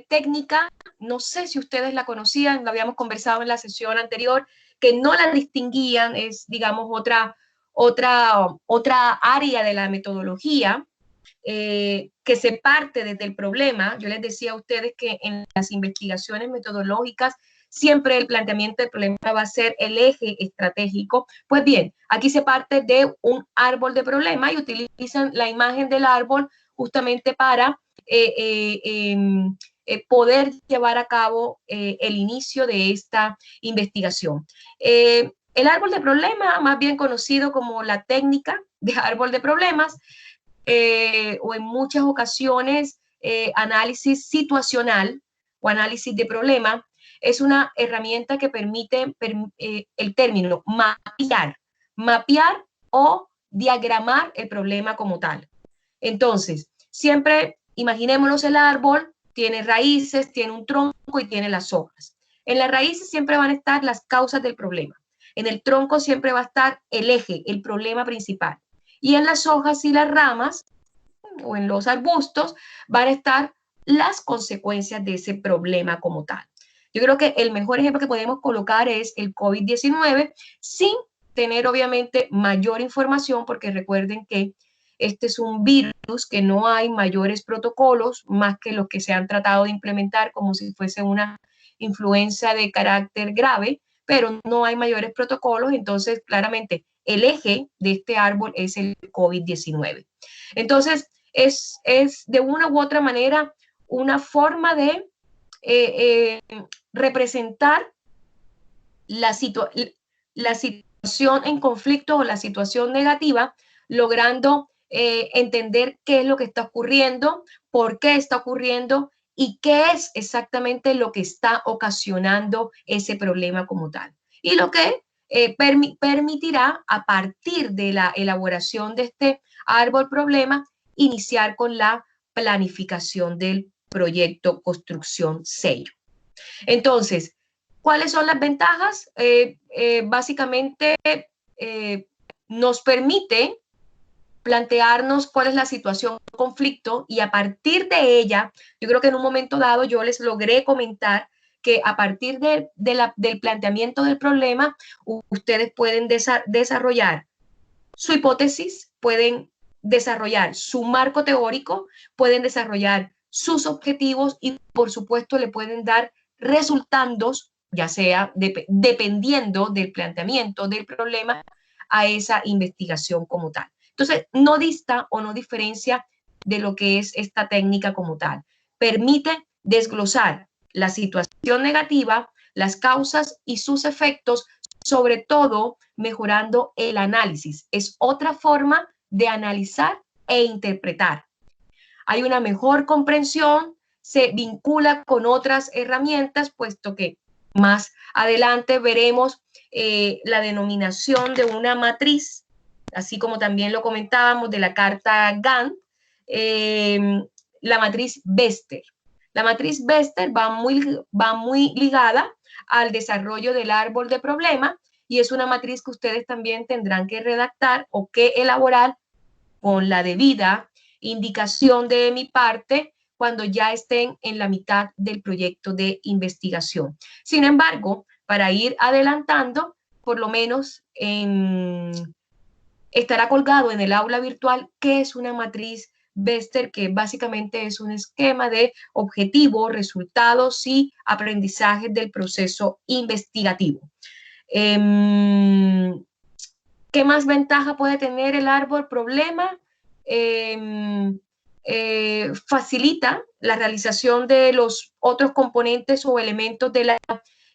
Speaker 1: técnica, no sé si ustedes la conocían, la habíamos conversado en la sesión anterior, que no la distinguían, es, digamos, otra área de la metodología, que se parte desde el problema. Yo les decía a ustedes que en las investigaciones metodológicas siempre el planteamiento del problema va a ser el eje estratégico. Pues bien, aquí se parte de un árbol de problema y utilizan la imagen del árbol justamente para poder llevar a cabo el inicio de esta investigación. El árbol de problema, más bien conocido como la técnica de árbol de problemas, o en muchas ocasiones análisis situacional o análisis de problema, es una herramienta que permite el término mapear o diagramar el problema como tal. Entonces, siempre imaginémonos el árbol, tiene raíces, tiene un tronco y tiene las hojas. En las raíces siempre van a estar las causas del problema. En el tronco siempre va a estar el eje, el problema principal. Y en las hojas y las ramas o en los arbustos van a estar las consecuencias de ese problema como tal. Yo creo que el mejor ejemplo que podemos colocar es el COVID-19 sin tener obviamente mayor información, porque recuerden que este es un virus que no hay mayores protocolos más que los que se han tratado de implementar como si fuese una influenza de carácter grave, pero no hay mayores protocolos. Entonces, claramente, el eje de este árbol es el COVID-19. Entonces, es de una u otra manera una forma de representar la situación en conflicto o la situación negativa, logrando entender qué es lo que está ocurriendo, por qué está ocurriendo y qué es exactamente lo que está ocasionando ese problema como tal. Y lo que permitirá, a partir de la elaboración de este árbol problema, iniciar con la planificación del proyecto construcción sello. Entonces, ¿cuáles son las ventajas? Básicamente, nos permite plantearnos cuál es la situación de conflicto y a partir de ella, yo creo que en un momento dado yo les logré comentar que a partir del planteamiento del problema, ustedes pueden desarrollar su hipótesis, pueden desarrollar su marco teórico, pueden desarrollar sus objetivos y, por supuesto, le pueden dar resultandos, ya sea dependiendo del planteamiento del problema, a esa investigación como tal. Entonces, no dista o no diferencia de lo que es esta técnica como tal. Permite desglosar la situación negativa, las causas y sus efectos, sobre todo mejorando el análisis. Es otra forma de analizar e interpretar. Hay una mejor comprensión, se vincula con otras herramientas, puesto que más adelante veremos la denominación de una matriz, así como también lo comentábamos de la carta Gantt, la matriz Bester. La matriz Bester va muy ligada al desarrollo del árbol de problema, y es una matriz que ustedes también tendrán que redactar o que elaborar con la debida indicación de mi parte cuando ya estén en la mitad del proyecto de investigación. Sin embargo, para ir adelantando, por lo menos estará colgado en el aula virtual qué es una matriz Bester, que básicamente es un esquema de objetivos, resultados y aprendizajes del proceso investigativo. ¿Qué más ventaja puede tener el árbol problema? Facilita la realización de los otros componentes o elementos de la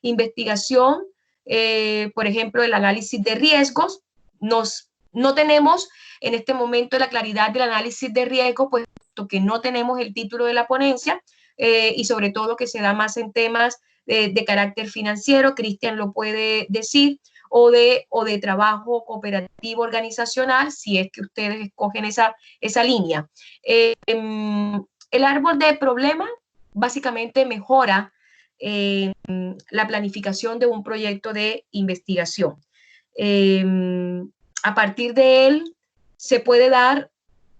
Speaker 1: investigación, por ejemplo, el análisis de riesgos. No tenemos en este momento la claridad del análisis de riesgos, puesto que no tenemos el título de la ponencia, y sobre todo que se da más en temas de carácter financiero, Cristian lo puede decir, o de trabajo cooperativo organizacional, si es que ustedes escogen esa línea. El árbol de problema básicamente mejora la planificación de un proyecto de investigación. A partir de él se puede dar,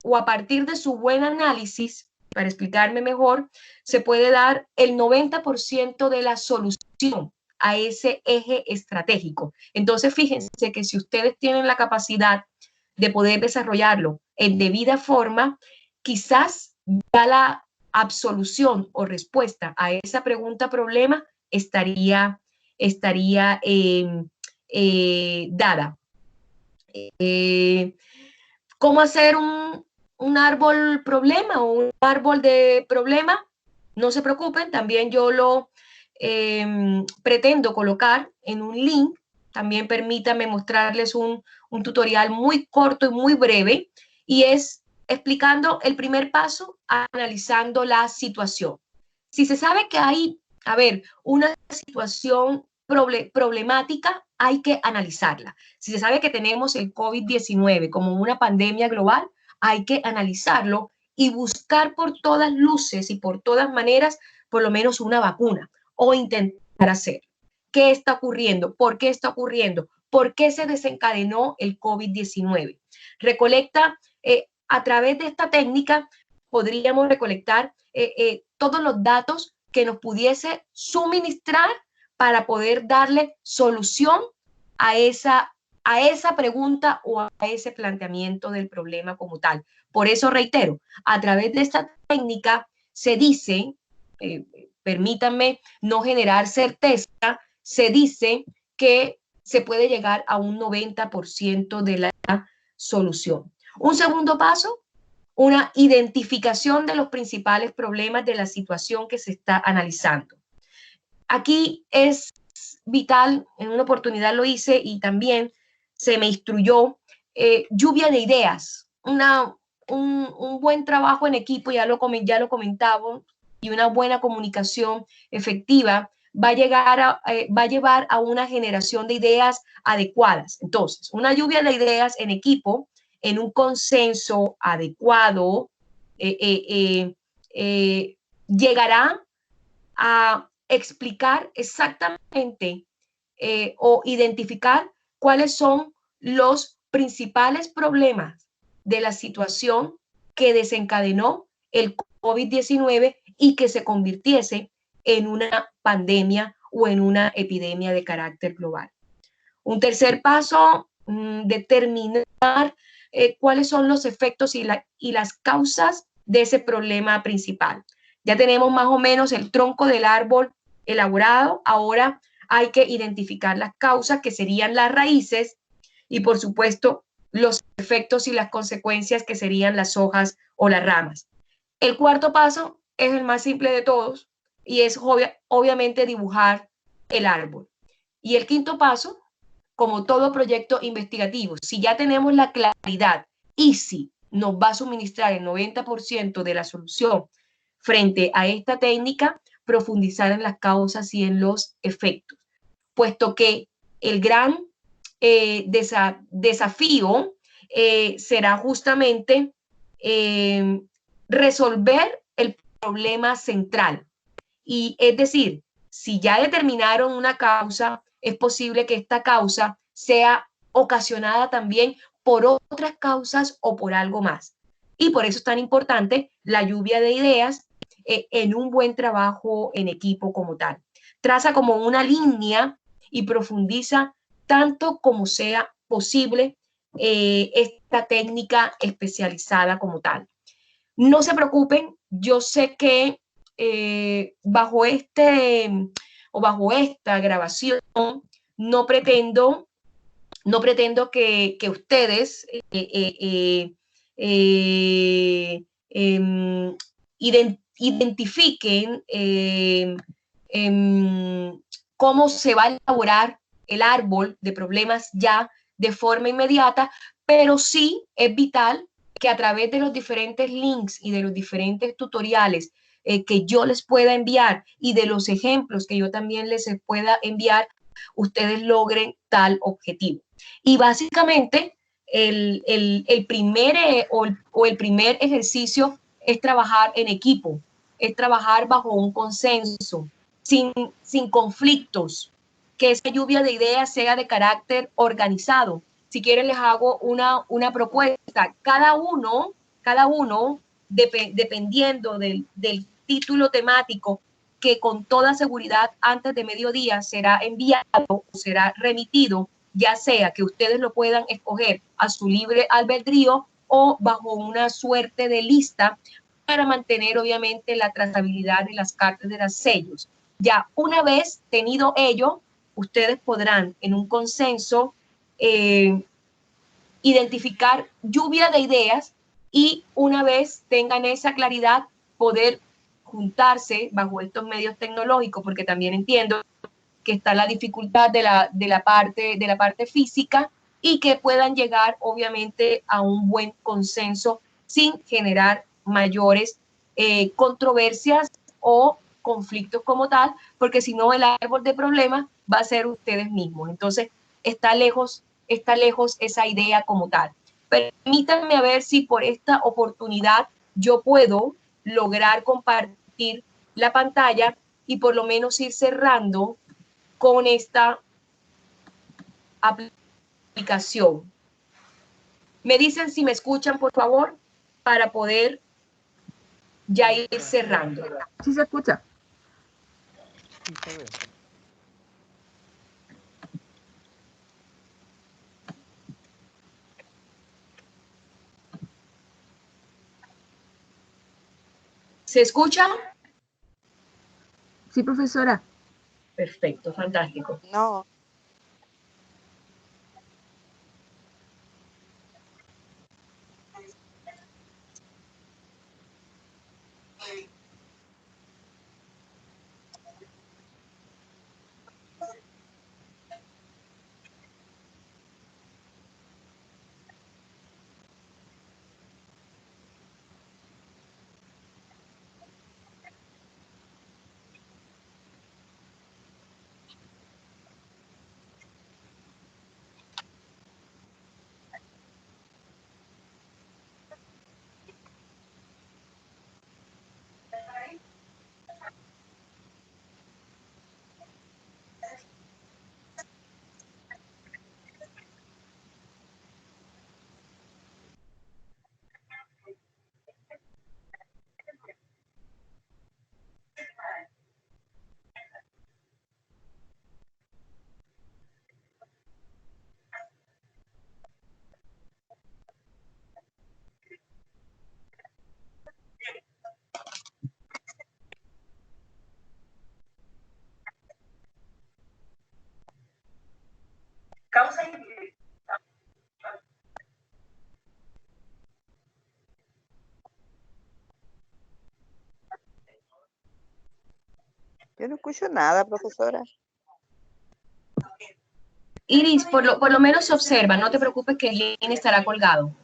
Speaker 1: o a partir de su buen análisis, para explicarme mejor, se puede dar el 90% de la solución a ese eje estratégico. Entonces, fíjense que si ustedes tienen la capacidad de poder desarrollarlo en debida forma, quizás ya la absolución o respuesta a esa pregunta problema estaría dada. ¿Cómo hacer un árbol problema o un árbol de problema? No se preocupen, también yo lo pretendo colocar en un link. También permítanme mostrarles un tutorial muy corto y muy breve, y es explicando el primer paso, analizando la situación. Si se sabe que hay, una situación problemática, hay que analizarla. Si se sabe que tenemos el COVID-19 como una pandemia global, hay que analizarlo y buscar por todas luces y por todas maneras por lo menos una vacuna, o intentar hacer. ¿Qué está ocurriendo? ¿Por qué está ocurriendo? ¿Por qué se desencadenó el COVID-19? Recolecta, a través de esta técnica, podríamos recolectar todos los datos que nos pudiese suministrar para poder darle solución a esa pregunta o a ese planteamiento del problema como tal. Por eso reitero, a través de esta técnica se dice, permítanme no generar certeza, se dice que se puede llegar a un 90% de la solución. Un segundo paso, una identificación de los principales problemas de la situación que se está analizando. Aquí es vital, en una oportunidad lo hice y también se me instruyó, lluvia de ideas, un buen trabajo en equipo, ya lo comentaba, y una buena comunicación efectiva va a llevar a una generación de ideas adecuadas. Entonces, una lluvia de ideas en equipo, en un consenso adecuado, llegará a explicar exactamente o identificar cuáles son los principales problemas de la situación que desencadenó el COVID-19 y que se convirtiese en una pandemia o en una epidemia de carácter global. Un tercer paso, determinar cuáles son los efectos y las causas de ese problema principal. Ya tenemos más o menos el tronco del árbol elaborado, ahora hay que identificar las causas, que serían las raíces, y por supuesto los efectos y las consecuencias, que serían las hojas o las ramas. El cuarto paso es el más simple de todos, y es obviamente dibujar el árbol. Y el quinto paso, como todo proyecto investigativo, si ya tenemos la claridad y si nos va a suministrar el 90% de la solución frente a esta técnica, profundizar en las causas y en los efectos, puesto que el gran desafío será justamente resolver el problema central. Y es decir, Si ya determinaron una causa, es posible que esta causa sea ocasionada también por otras causas o por algo más. Y por eso es tan importante la lluvia de ideas en un buen trabajo en equipo como tal. Traza como una línea y profundiza tanto como sea posible esta técnica especializada como tal. No se preocupen, yo sé que bajo esta grabación no pretendo, que ustedes identifiquen cómo se va a elaborar el árbol de problemas ya de forma inmediata, pero sí es vital que a través de los diferentes links y de los diferentes tutoriales que yo les pueda enviar y de los ejemplos que yo también les pueda enviar, ustedes logren tal objetivo. Y básicamente el primer el primer ejercicio es trabajar en equipo, es trabajar bajo un consenso, sin conflictos, que esa lluvia de ideas sea de carácter organizado. Si quieren les hago una propuesta. Cada uno dependiendo del título temático, que con toda seguridad antes de mediodía será enviado o será remitido, ya sea que ustedes lo puedan escoger a su libre albedrío o bajo una suerte de lista para mantener obviamente la trazabilidad de las cartas de los sellos. Ya una vez tenido ello, ustedes podrán en un consenso identificar lluvia de ideas y una vez tengan esa claridad, poder juntarse bajo estos medios tecnológicos, porque también entiendo que está la dificultad de la parte física y que puedan llegar obviamente a un buen consenso sin generar mayores controversias o conflictos como tal, porque si no el árbol de problemas va a ser ustedes mismos. Entonces está lejos esa idea como tal. Permítanme a ver si por esta oportunidad yo puedo lograr compartir la pantalla y por lo menos ir cerrando con esta aplicación. Me dicen si me escuchan, por favor, para poder ya ir cerrando.
Speaker 2: Sí se escucha.
Speaker 1: ¿Se escucha?
Speaker 2: Sí, profesora.
Speaker 1: Perfecto, fantástico.
Speaker 5: No. Yo no escucho nada, profesora.
Speaker 1: Iris, por lo menos se observa, no te preocupes que el link estará colgado.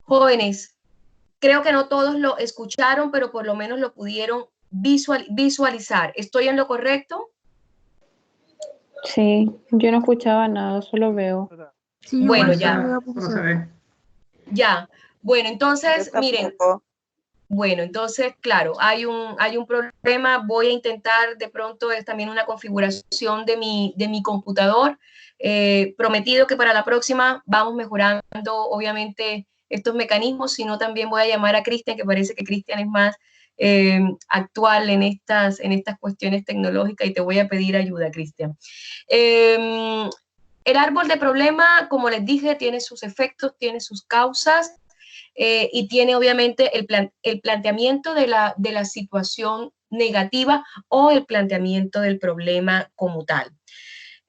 Speaker 1: Jóvenes, creo que no todos lo escucharon, pero por lo menos lo pudieron visualizar. ¿Estoy en lo correcto?
Speaker 7: Sí, yo no escuchaba nada, solo veo.
Speaker 2: Sí,
Speaker 1: Bueno,
Speaker 2: igual
Speaker 1: ya.
Speaker 2: solo veo,
Speaker 3: Solo se
Speaker 2: profesora.
Speaker 3: ve.
Speaker 1: Ya. Bueno, entonces,
Speaker 5: Yo
Speaker 1: miren,
Speaker 5: tampoco.
Speaker 1: bueno, entonces, claro, hay un problema. Voy a intentar de pronto es también una configuración de mi computador. Prometido que para la próxima vamos mejorando, obviamente, estos mecanismos, sino también voy a llamar a Cristian, que parece que Cristian es más actual en estas cuestiones tecnológicas y te voy a pedir ayuda, Cristian. El árbol de problema, como les dije, tiene sus efectos, tiene sus causas. Y tiene obviamente el planteamiento de la situación negativa o el planteamiento del problema como tal.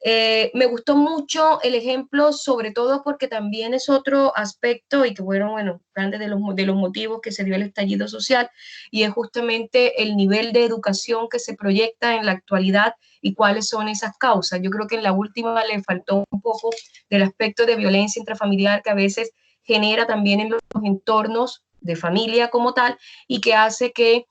Speaker 1: Me gustó mucho el ejemplo, sobre todo porque también es otro aspecto y que bueno, grande de los motivos que se dio el estallido social, y es justamente el nivel de educación que se proyecta en la actualidad y cuáles son esas causas. Yo creo que en la última le faltó un poco del aspecto de violencia intrafamiliar que a veces genera también en los entornos de familia como tal y que hace que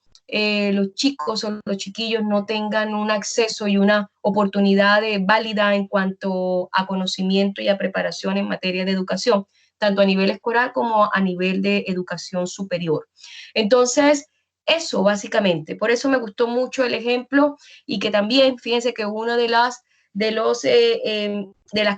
Speaker 1: los chicos o los chiquillos no tengan un acceso y una oportunidad válida en cuanto a conocimiento y a preparación en materia de educación, tanto a nivel escolar como a nivel de educación superior. Entonces, eso básicamente, por eso me gustó mucho el ejemplo y que también, fíjense que una de las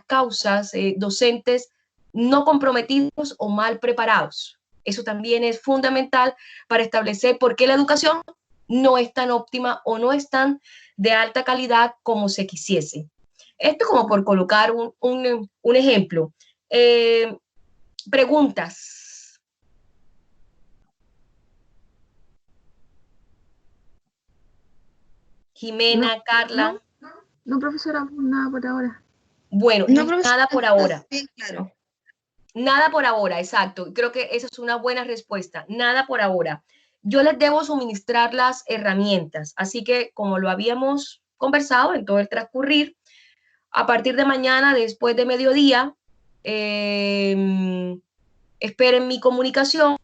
Speaker 1: causas docentes no comprometidos o mal preparados. Eso también es fundamental para establecer por qué la educación no es tan óptima o no es tan de alta calidad como se quisiese. Esto como por colocar un ejemplo. Preguntas. Jimena,
Speaker 2: No,
Speaker 1: Carla.
Speaker 2: No, profesora, nada por ahora.
Speaker 1: Bueno,
Speaker 8: No,
Speaker 1: nada por ahora.
Speaker 8: bien claro.
Speaker 1: Nada por ahora, exacto. Creo que esa es una buena respuesta. Nada por ahora. Yo les debo suministrar las herramientas, así que como lo habíamos conversado en todo el transcurrir, a partir de mañana, después de mediodía, esperen mi comunicación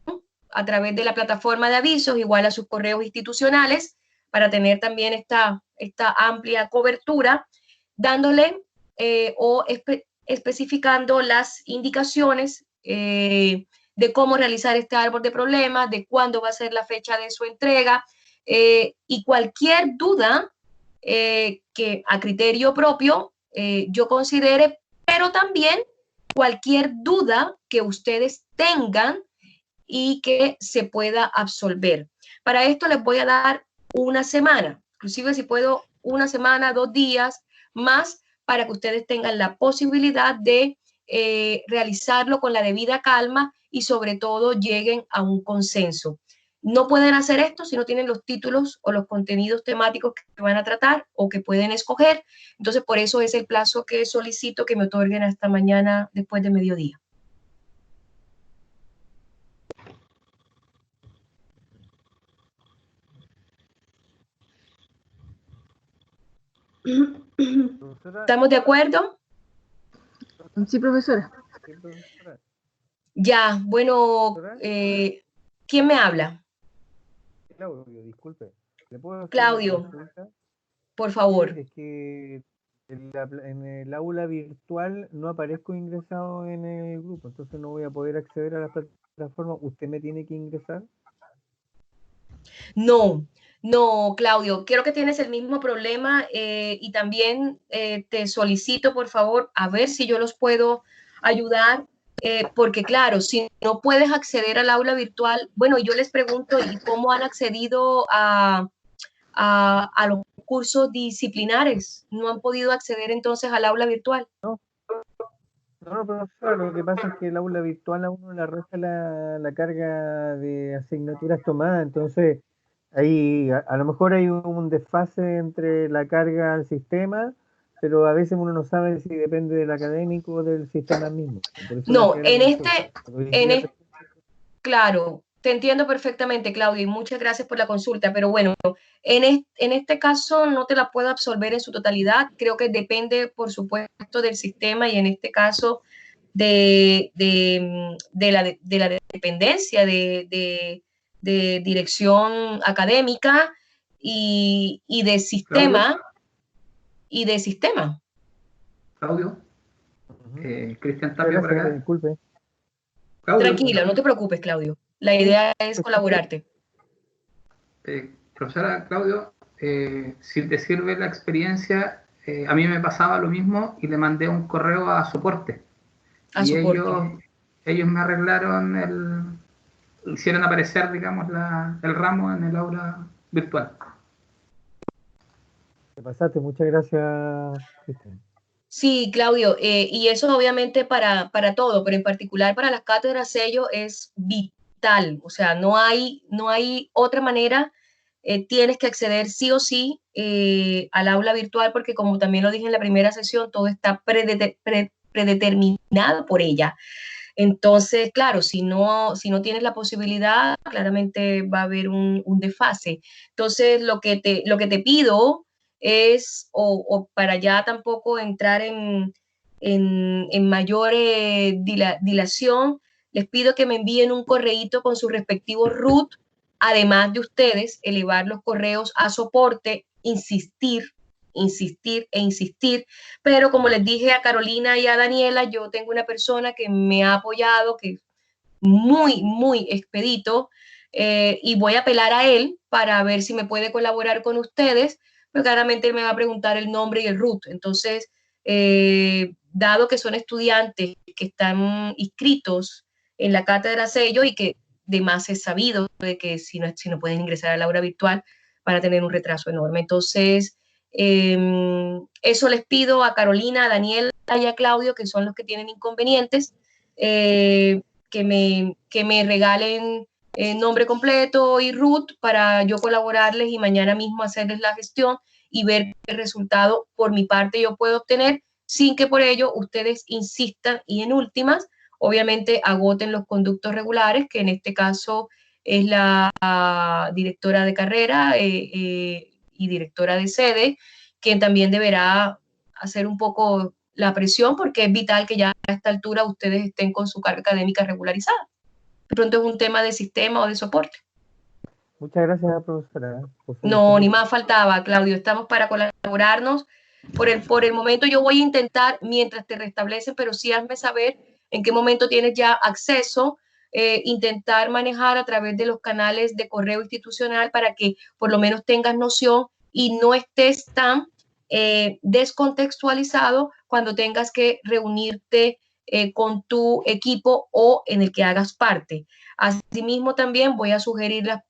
Speaker 1: a través de la plataforma de avisos, igual a sus correos institucionales, para tener también esta amplia cobertura, dándole especificando las indicaciones de cómo realizar este árbol de problemas, de cuándo va a ser la fecha de su entrega y cualquier duda que a criterio propio yo considere, pero también cualquier duda que ustedes tengan y que se pueda absolver. Para esto les voy a dar una semana, inclusive si puedo una semana, 2 días más, para que ustedes tengan la posibilidad de realizarlo con la debida calma y sobre todo lleguen a un consenso. No pueden hacer esto si no tienen los títulos o los contenidos temáticos que van a tratar o que pueden escoger. Entonces, por eso es el plazo que solicito que me otorguen hasta mañana después de mediodía. ¿Estamos de acuerdo?
Speaker 2: Sí, profesora.
Speaker 1: Ya, bueno, ¿quién me habla?
Speaker 9: Claudio, disculpe. ¿Le puedo hacer
Speaker 1: Claudio,
Speaker 9: una consulta?
Speaker 1: por favor.
Speaker 9: Es que en el aula virtual no aparezco ingresado en el grupo, entonces no voy a poder acceder a la plataforma. ¿Usted me tiene que ingresar?
Speaker 1: No, no, Claudio, creo que tienes el mismo problema y también te solicito, por favor, a ver si yo los puedo ayudar, porque claro, si no puedes acceder al aula virtual, bueno, yo les pregunto, ¿y cómo han accedido a los cursos disciplinares? ¿No han podido acceder entonces al aula virtual?
Speaker 9: No, profesor, lo que pasa es que el aula virtual a uno le arroja la carga de asignaturas tomadas, entonces ahí a lo mejor hay un desfase entre la carga al sistema, pero a veces uno no sabe si depende del académico o del sistema mismo. Por eso
Speaker 1: No,
Speaker 9: le hacía
Speaker 1: claro, te entiendo perfectamente, Claudio, y muchas gracias por la consulta, pero bueno, en este caso no te la puedo absolver en su totalidad, creo que depende, por supuesto, del sistema y en este caso de la dependencia de dirección académica y de sistema. Y de sistema.
Speaker 3: Claudio. Cristian Tapia por acá.
Speaker 9: Disculpe.
Speaker 3: Claudio.
Speaker 1: Tranquilo, no te preocupes, Claudio. La idea es colaborarte.
Speaker 3: Profesora Claudio, si te sirve la experiencia, a mí me pasaba lo mismo y le mandé un correo a soporte. Ellos me arreglaron hicieron aparecer, digamos, el ramo en el aula virtual.
Speaker 9: Te pasaste, muchas gracias, Cristian.
Speaker 1: Sí, Claudio, y eso obviamente para todo, pero en particular para las cátedras sello es vital, o sea, no hay otra manera, tienes que acceder sí o sí al aula virtual porque como también lo dije en la primera sesión, todo está predeterminado por ella. Entonces, claro, si no tienes la posibilidad, claramente va a haber un desfase. Entonces, lo que te pido es, o para ya tampoco entrar en mayor dilación, les pido que me envíen un correíto con su respectivo root, además de ustedes elevar los correos a soporte, insistir e insistir, pero como les dije a Carolina y a Daniela, yo tengo una persona que me ha apoyado, que es muy expedito, y voy a apelar a él para ver si me puede colaborar con ustedes, pero claramente él me va a preguntar el nombre y el root. Entonces, dado que son estudiantes que están inscritos en la cátedra sello y que de más es sabido de que si no pueden ingresar al aula virtual van a tener un retraso enorme. Entonces, eso les pido a Carolina, a Daniela y a Claudio, que son los que tienen inconvenientes, que me regalen nombre completo y root para yo colaborarles y mañana mismo hacerles la gestión y ver qué resultado por mi parte yo puedo obtener sin que por ello ustedes insistan y en últimas, obviamente agoten los conductos regulares, que en este caso es la directora de carrera y directora de sede, quien también deberá hacer un poco la presión porque es vital que ya a esta altura ustedes estén con su carga académica regularizada. De pronto es un tema de sistema o de soporte.
Speaker 9: Muchas gracias, profesora.
Speaker 1: No, ni más faltaba, Claudio. Estamos para colaborarnos. Por el momento yo voy a intentar, mientras te restablecen, pero sí hazme saber en qué momento tienes ya acceso, intentar manejar a través de los canales de correo institucional para que por lo menos tengas noción y no estés tan descontextualizado cuando tengas que reunirte con tu equipo o en el que hagas parte. Asimismo, también voy a sugerir las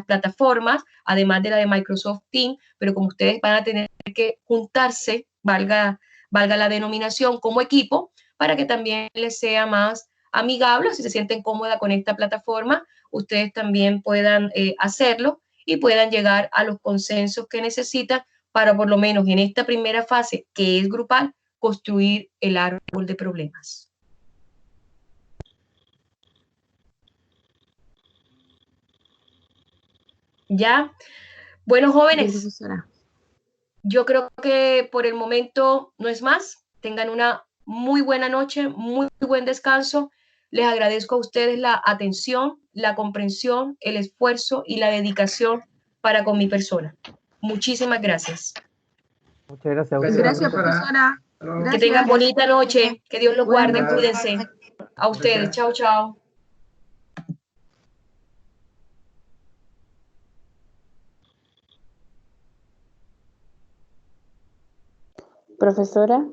Speaker 1: plataformas, además de la de Microsoft Teams, pero como ustedes van a tener que juntarse, valga la denominación, como equipo, para que también les sea más amigable, si se sienten cómodas con esta plataforma, ustedes también puedan hacerlo y puedan llegar a los consensos que necesitan para por lo menos en esta primera fase, que es grupal, construir el árbol de problemas. ¿Ya? Bueno, jóvenes, yo creo que por el momento no es más. Tengan una muy buena noche, muy buen descanso. Les agradezco a ustedes la atención, la comprensión, el esfuerzo y la dedicación para con mi persona. Muchísimas gracias.
Speaker 9: Muchas gracias.
Speaker 2: Gracias, profesora. Gracias.
Speaker 1: Que tengan bonita noche. Que Dios los guarde. Cuídense. A ustedes. Chao, chao.
Speaker 7: Profesora.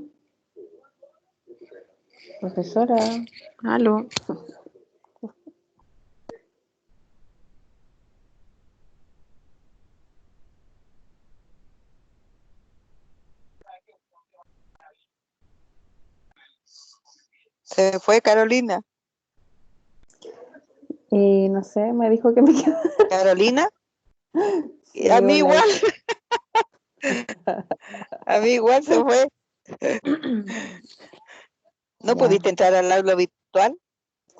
Speaker 7: Profesora. Aló.
Speaker 5: Se fue Carolina.
Speaker 7: No sé, me dijo que me quedara.
Speaker 5: ¿Carolina?
Speaker 7: Sí,
Speaker 5: a mí
Speaker 7: hola.
Speaker 5: igual. A mí igual se fue. ¿No
Speaker 7: Ya.
Speaker 5: pudiste entrar al aula virtual?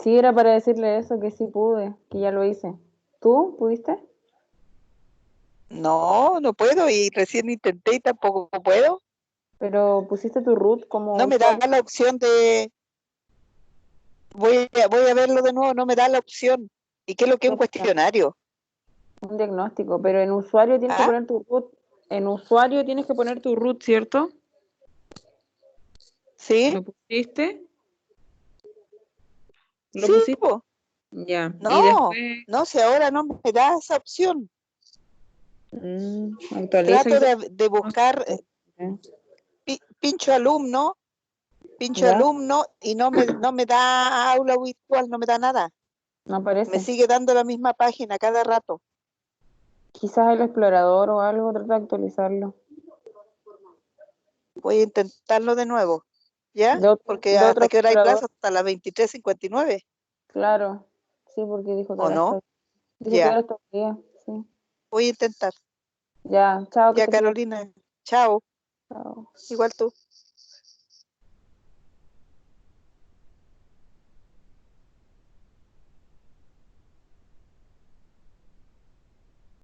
Speaker 7: Sí, era para decirle eso, que sí pude, que ya lo hice. ¿Tú pudiste?
Speaker 5: No, no puedo y recién intenté y tampoco puedo.
Speaker 7: Pero pusiste tu root como
Speaker 5: No me da
Speaker 7: usuario.
Speaker 5: la opción de... Voy a verlo de nuevo, no me da la opción. ¿Y qué es lo que es un cuestionario?
Speaker 7: Un diagnóstico, pero en usuario tienes que
Speaker 5: ¿Ah?
Speaker 7: poner tu root. En usuario tienes que poner tu root, ¿cierto?
Speaker 5: ¿Sí?
Speaker 7: ¿Lo pusiste? ¿Lo
Speaker 5: Sí,
Speaker 7: pusiste?
Speaker 5: po.
Speaker 7: Ya. Y
Speaker 5: No,
Speaker 7: después
Speaker 5: no, si ahora no me da esa opción.
Speaker 7: actualiza
Speaker 5: Trato
Speaker 7: el
Speaker 5: de buscar pincho alumno
Speaker 7: ¿Ya?
Speaker 5: y no me da aula virtual, no me da nada.
Speaker 7: No
Speaker 5: Me
Speaker 7: aparece.
Speaker 5: sigue dando la misma página cada rato.
Speaker 7: Quizás el explorador o algo, trata de actualizarlo.
Speaker 5: Voy a intentarlo de nuevo, ¿ya? Porque
Speaker 7: De otro
Speaker 5: hasta qué hora hay
Speaker 7: explorador,
Speaker 5: plazo, hasta las 23:59,
Speaker 7: claro. Sí, porque dijo que
Speaker 5: ¿o
Speaker 7: era
Speaker 5: no?
Speaker 7: dijo que
Speaker 5: Ya,
Speaker 7: era estos días, sí.
Speaker 5: voy a intentar.
Speaker 7: Ya, chao, que
Speaker 5: Ya,
Speaker 7: estés bien.
Speaker 5: Carolina, chao.
Speaker 7: Chao.
Speaker 5: Igual tú.